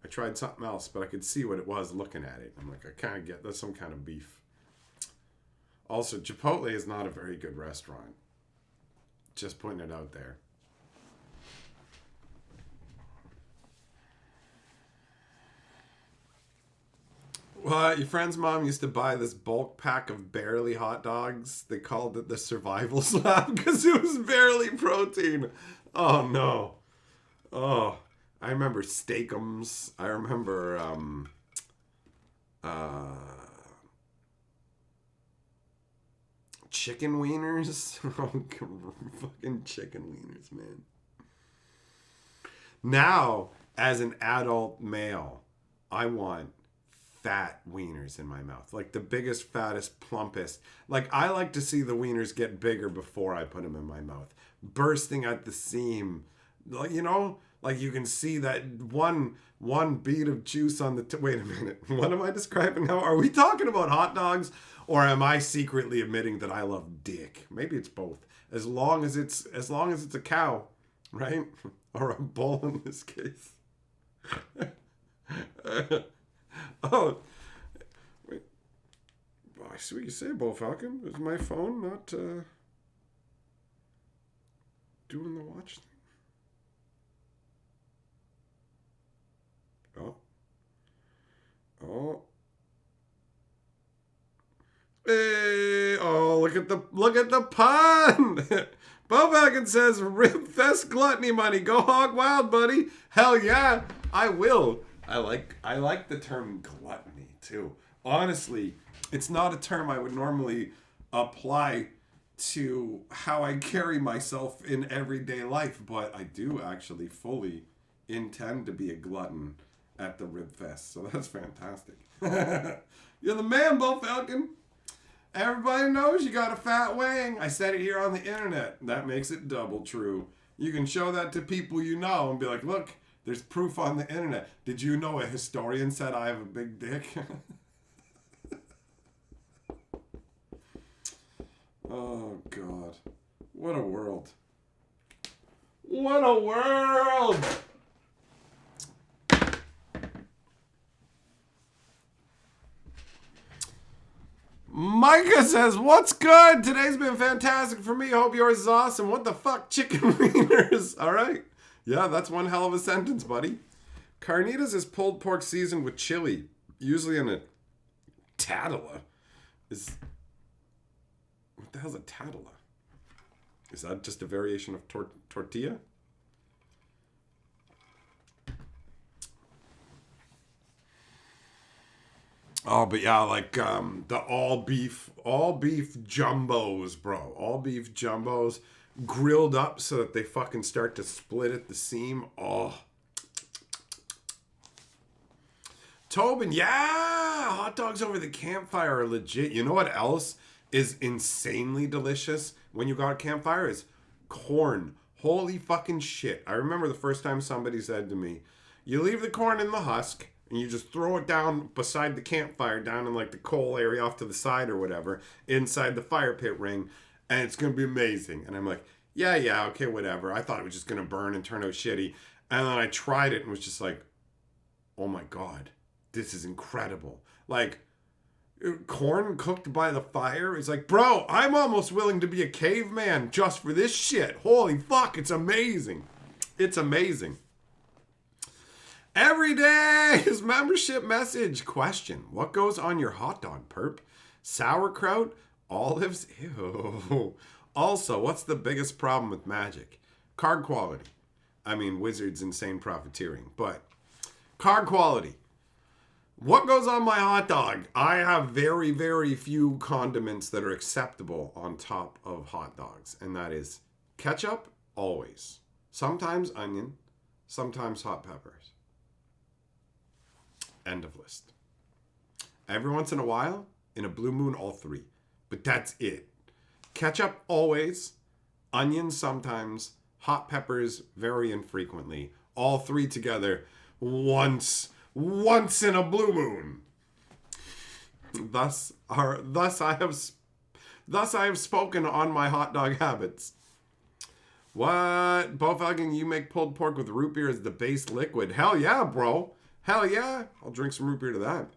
I tried something else, but I could see what it was looking at it. I'm like, I can't get, that's some kind of beef. Also, Chipotle is not a very good restaurant. Just putting it out there. Well, your friend's mom used to buy this bulk pack of barely hot dogs. They called it the survival slab because it was barely protein. Oh, no. Oh, I remember Steakums. I remember, chicken wieners. Oh, fucking chicken wieners, man. Now, as an adult male, I want fat wieners in my mouth. Like the biggest, fattest, plumpest. Like I like to see the wieners get bigger before I put them in my mouth. Bursting at the seam. Like, you know, like you can see that one bead of juice on the wait a minute. What am I describing now? Are we talking about hot dogs or am I secretly admitting that I love dick? Maybe it's both. As long as it's a cow, right? Or a bull in this case. Oh, wait. I see what you say, Bull Falcon. Is my phone not doing the watch thing? Oh. Oh. Hey! Oh, look at the pun! Bull Falcon says, "Rib Fest gluttony money. Go hog wild, buddy." Hell yeah, I will. I like the term gluttony too. Honestly, it's not a term I would normally apply to how I carry myself in everyday life, but I do actually fully intend to be a glutton at the Rib Fest, so that's fantastic. You're the man, Bo Falcon. Everybody knows you got a fat wang. I said it here on the internet. That makes it double true. You can show that to people you know and be like, look, there's proof on the internet. Did you know a historian said I have a big dick? Oh, God. What a world. What a world! Micah says, what's good? Today's been fantastic for me. Hope yours is awesome. What the fuck? Chicken wieners. All right. Yeah, that's one hell of a sentence, buddy. Carnitas is pulled pork seasoned with chili, usually in a tatala. What the hell's a tatala? Is that just a variation of tortilla? Oh, but yeah, like the all beef jumbos, bro. All beef jumbos grilled up so that they fucking start to split at the seam. Oh. Tobin, yeah! Hot dogs over the campfire are legit. You know what else is insanely delicious when you got a campfire? Is corn. Holy fucking shit. I remember the first time somebody said to me, you leave the corn in the husk, and you just throw it down beside the campfire, down in like the coal area off to the side or whatever, inside the fire pit ring, and it's going to be amazing. And I'm like, yeah, okay, whatever. I thought it was just going to burn and turn out shitty. And then I tried it and was just like, oh my God, this is incredible. Like, corn cooked by the fire is like, bro, I'm almost willing to be a caveman just for this shit. Holy fuck, it's amazing. It's amazing. Every day is membership message. Question: what goes on your hot dog, perp? Sauerkraut? Olives? Ew. Also, what's the biggest problem with Magic? Card quality. I mean, Wizards' insane profiteering, but card quality. What goes on my hot dog? I have very, very few condiments that are acceptable on top of hot dogs, and that is ketchup, always. Sometimes onion, sometimes hot peppers. End of list. Every once in a while, in a blue moon, all three. But that's it. Ketchup, always. Onions, sometimes. Hot peppers, very infrequently. All three together, once in a blue moon. Thus I have spoken on my hot dog habits. What? Bo Falcon, you make pulled pork with root beer as the base liquid. Hell yeah, bro. Hell yeah. I'll drink some root beer to that.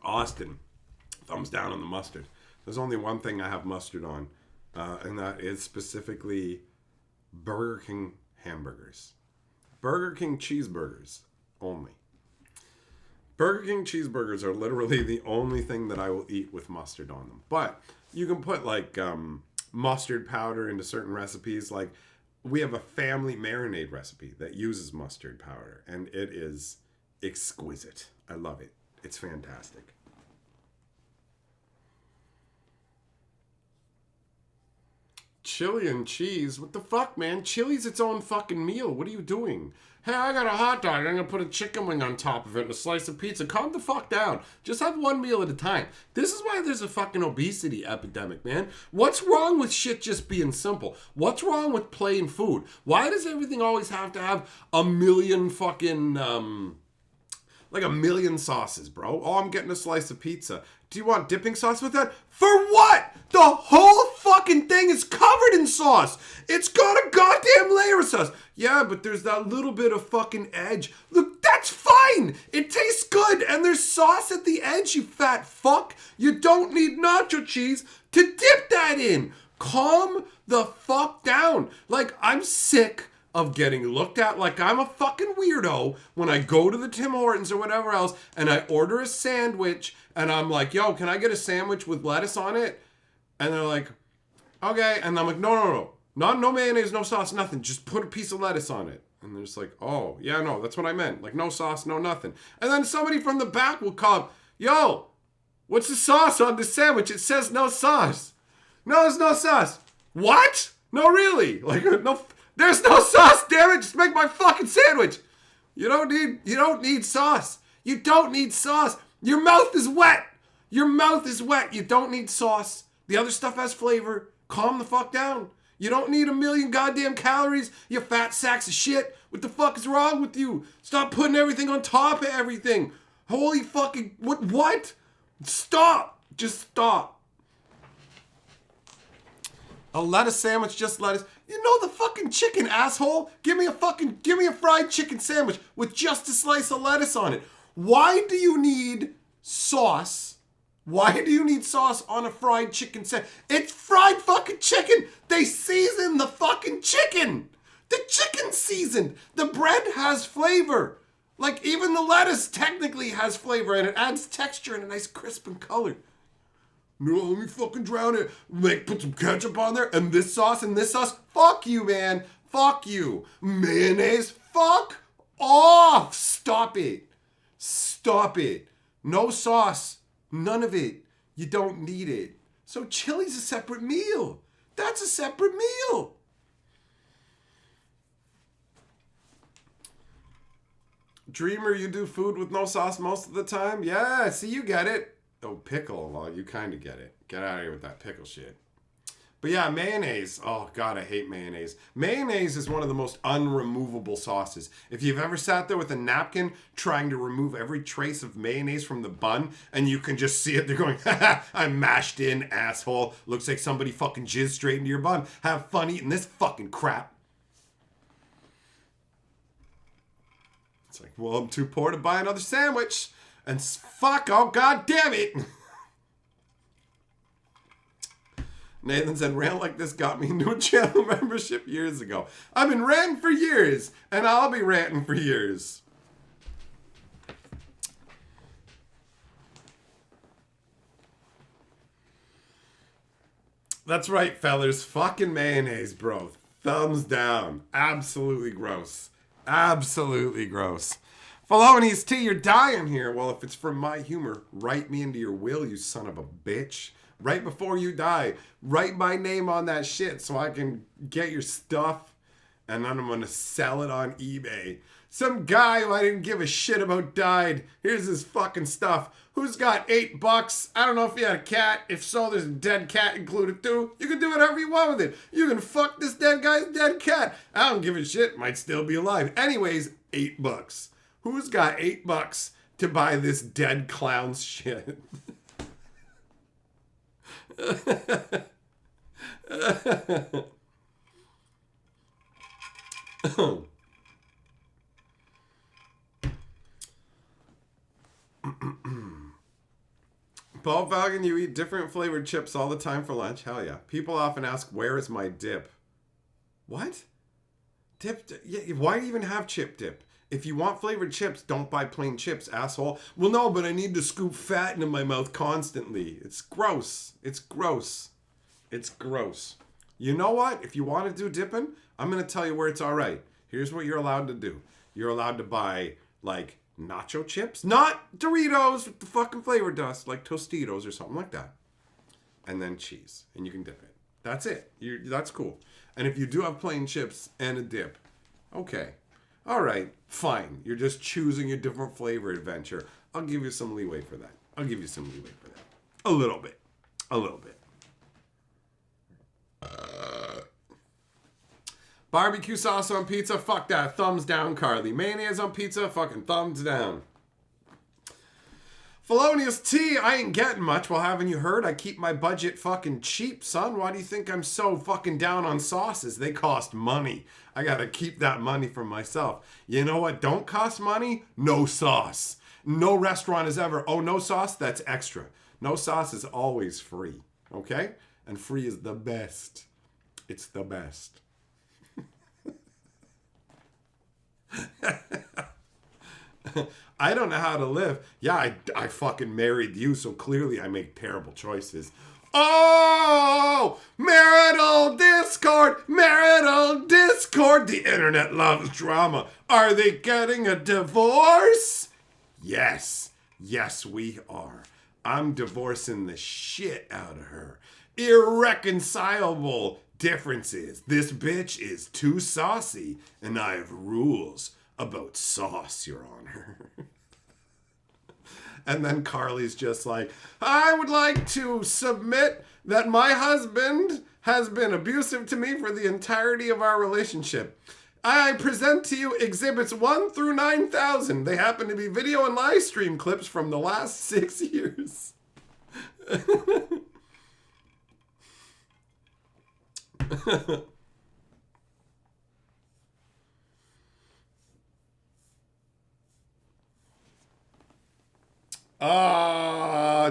Austin, thumbs down on the mustard. There's only one thing I have mustard on, and that is specifically Burger King hamburgers. Burger King cheeseburgers only. Burger King cheeseburgers are literally the only thing that I will eat with mustard on them. But you can put like mustard powder into certain recipes. Like we have a family marinade recipe that uses mustard powder, and it is exquisite. I love it. It's fantastic. Chili and cheese? What the fuck, man? Chili's its own fucking meal. What are you doing? Hey, I got a hot dog. I'm going to put a chicken wing on top of it and a slice of pizza. Calm the fuck down. Just have one meal at a time. This is why there's a fucking obesity epidemic, man. What's wrong with shit just being simple? What's wrong with plain food? Why does everything always have to have a million fucking, like a million sauces, bro? Oh, I'm getting a slice of pizza. Do you want dipping sauce with that? For what? The whole fucking thing is covered in sauce. It's got a goddamn layer of sauce. Yeah, but there's that little bit of fucking edge. Look, that's fine. It tastes good. And there's sauce at the edge, you fat fuck. You don't need nacho cheese to dip that in. Calm the fuck down. Like, I'm sick of getting looked at like I'm a fucking weirdo when I go to the Tim Hortons or whatever else and I order a sandwich and I'm like, yo, can I get a sandwich with lettuce on it? And they're like, okay. And I'm like, no. No mayonnaise, no sauce, nothing. Just put a piece of lettuce on it. And they're just like, oh, yeah, no, that's what I meant. Like, no sauce, no nothing. And then somebody from the back will call up, yo, what's the sauce on this sandwich? It says no sauce. No, there's no sauce. What? No, really? Like, no, there's no sauce, damn it. Just make my fucking sandwich. You don't need sauce. You don't need sauce. Your mouth is wet. Your mouth is wet. You don't need sauce. The other stuff has flavor. Calm the fuck down. You don't need 1,000,000 goddamn calories, you fat sacks of shit. What the fuck is wrong with you? Stop putting everything on top of everything. Holy fucking, what? Stop. Just stop. A lettuce sandwich, just lettuce. You know the fucking chicken, asshole. Give me a fried chicken sandwich with just a slice of lettuce on it. Why do you need sauce? Why do you need sauce on a fried chicken sandwich? It's fried fucking chicken. They season the fucking chicken. The chicken's seasoned. The bread has flavor. Like, even the lettuce technically has flavor, and it adds texture and a nice crisp and color. No, let me fucking drown it. Put some ketchup on there, and this sauce, and this sauce. Fuck you, man. Fuck you. Mayonnaise. Fuck off. Stop it. Stop it. No sauce. None of it. You don't need it. So chili's a separate meal. That's a separate meal. Dreamer, you do food with no sauce most of the time? Yeah, see, you get it. Oh, pickle. Well, you kind of get it. Get out of here with that pickle shit. But yeah, mayonnaise. Oh, God, I hate mayonnaise. Mayonnaise is one of the most unremovable sauces. If you've ever sat there with a napkin trying to remove every trace of mayonnaise from the bun, and you can just see it, they're going, haha, I'm mashed in, asshole. Looks like somebody fucking jizzed straight into your bun. Have fun eating this fucking crap. It's like, well, I'm too poor to buy another sandwich. And fuck, oh, God damn it. Nathan said, rant like this got me into a channel membership years ago. I've been ranting for years, and I'll be ranting for years. That's right, fellers. Fucking mayonnaise, bro. Thumbs down. Absolutely gross. Absolutely gross. Felonies T, you're dying here. Well, if it's from my humor, write me into your will, you son of a bitch. Right before you die, write my name on that shit so I can get your stuff, and then I'm going to sell it on eBay. Some guy who I didn't give a shit about died. Here's his fucking stuff. Who's got $8? I don't know if you had a cat. If so, there's a dead cat included too. You can do whatever you want with it. You can fuck this dead guy's dead cat. I don't give a shit. Might still be alive. Anyways, $8. Who's got $8 to buy this dead clown's shit? Paul Falcon, you eat different flavored chips all the time for lunch? Hell yeah. People often ask, where is my dip? What? Dip? Yeah, why even have chip dip? If you want flavored chips, don't buy plain chips, asshole. Well, no, but I need to scoop fat into my mouth constantly. It's gross. It's gross. It's gross. You know what? If you want to do dipping, I'm going to tell you where it's all right. Here's what you're allowed to do. You're allowed to buy, like, nacho chips. Not Doritos with the fucking flavor dust, like Tostitos or something like that. And then cheese. And you can dip it. That's it. That's cool. And if you do have plain chips and a dip, okay. All right, fine. You're just choosing a different flavor adventure. I'll give you some leeway for that. I'll give you some leeway for that. A little bit. A little bit. Barbecue sauce on pizza? Fuck that. Thumbs down, Carly. Mayonnaise on pizza? Fucking thumbs down. Felonious T, I ain't getting much. Well, haven't you heard? I keep my budget fucking cheap, son. Why do you think I'm so fucking down on sauces? They cost money. I gotta keep that money for myself. You know what don't cost money? No sauce. No restaurant is ever, oh, no sauce? That's extra. No sauce is always free, okay? And free is the best. It's the best. I don't know how to live. Yeah, I fucking married you, so clearly I make terrible choices. Oh, marital discord, marital discord. The internet loves drama. Are they getting a divorce? Yes, yes we are. I'm divorcing the shit out of her. Irreconcilable differences. This bitch is too saucy, and I have rules. about sauce, Your Honor. And then Carly's just like, I would like to submit that my husband has been abusive to me for the entirety of our relationship. I present to you exhibits 1 through 9,000. They happen to be video and live stream clips from the last 6 years.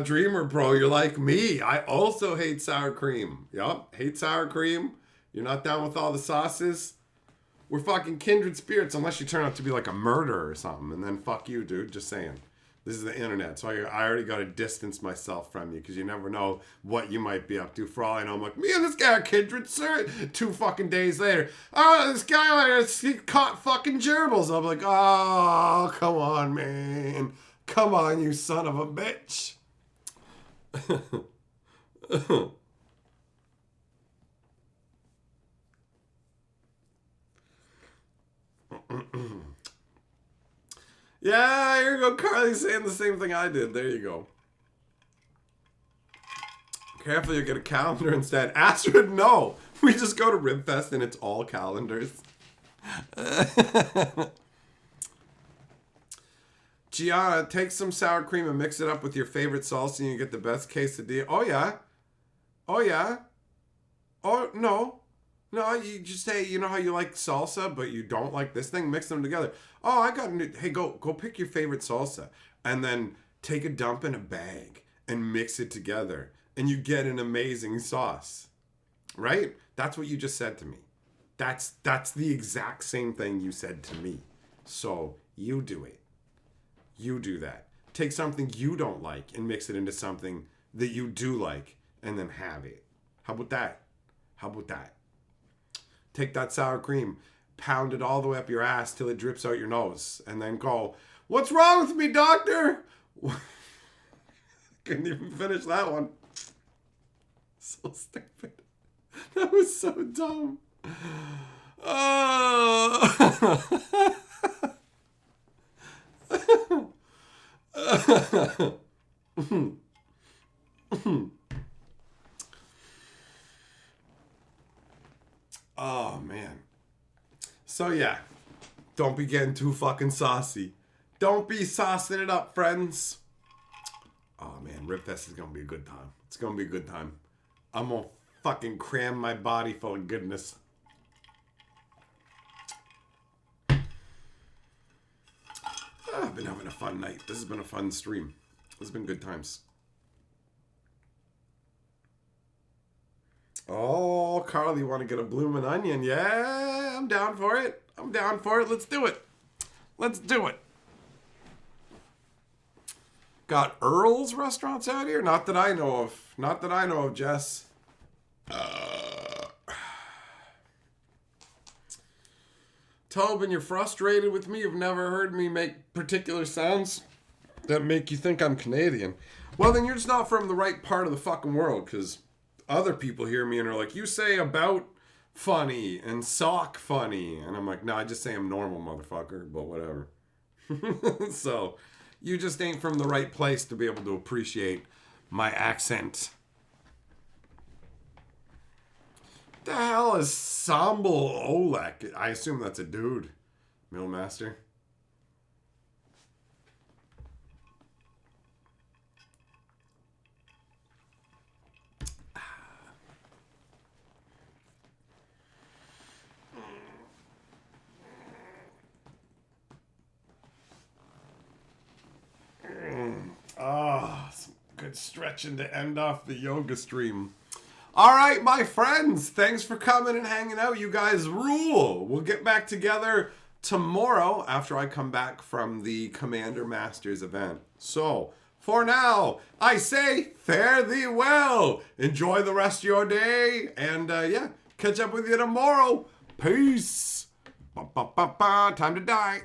Dreamer Bro, you're like me. I also hate sour cream. Yup, hate sour cream. You're not down with all the sauces. We're fucking kindred spirits unless you turn out to be like a murderer or something. And then fuck you, dude. Just saying. This is the internet, so I already got to distance myself from you because you never know what you might be up to. For all I know, I'm like, me and this guy are kindred, sir. 2 fucking days later, oh, this guy, he caught fucking gerbils. I'm like, oh, come on, man. Come on, you son of a bitch. Yeah, here you go. Carly's saying the same thing I did. There you go. Careful, you get a calendar instead. Astrid, no. We just go to Ribfest and it's all calendars. Gianna, take some sour cream and mix it up with your favorite salsa and you get the best quesadilla. Oh, yeah. Oh, yeah. Oh, no. No, you just say, you know how you like salsa, but you don't like this thing? Mix them together. Oh, I got new. Hey, go pick your favorite salsa. And then take a dump in a bag and mix it together. And you get an amazing sauce. Right? That's what you just said to me. That's the exact same thing you said to me. So, you do it. You do that. Take something you don't like and mix it into something that you do like and then have it. How about that? How about that? Take that sour cream, pound it all the way up your ass till it drips out your nose, and then go, what's wrong with me, doctor? Couldn't even finish that one. So stupid. That was so dumb. Oh, man. So, yeah. Don't be getting too fucking saucy. Don't be saucing it up, friends. Oh, man. Ribfest is going to be a good time. It's going to be a good time. I'm going to fucking cram my body full of goodness. I've been having a fun night. This has been a fun stream. This has been good times. Oh, Carl, you want to get a bloomin' onion? Yeah, I'm down for it. I'm down for it. Let's do it. Let's do it. Got Earl's restaurants out here? Not that I know of. Not that I know of, Jess. Tobin, you're frustrated with me. You've never heard me make particular sounds that make you think I'm Canadian. Well, then you're just not from the right part of the fucking world, because other people hear me and are like, you say about funny and sock funny. And I'm like, no, I just say I'm normal, motherfucker, but whatever. So, you just ain't from the right place to be able to appreciate my accent. The hell is Sambal Olek? I assume that's a dude. Millmaster. Some good stretching to end off the yoga stream. All right, my friends, thanks for coming and hanging out. You guys rule. We'll get back together tomorrow after I come back from the Commander Masters event. So, for now, I say fare thee well. Enjoy the rest of your day. And, yeah, catch up with you tomorrow. Peace. Ba, ba, ba, ba. Time to die.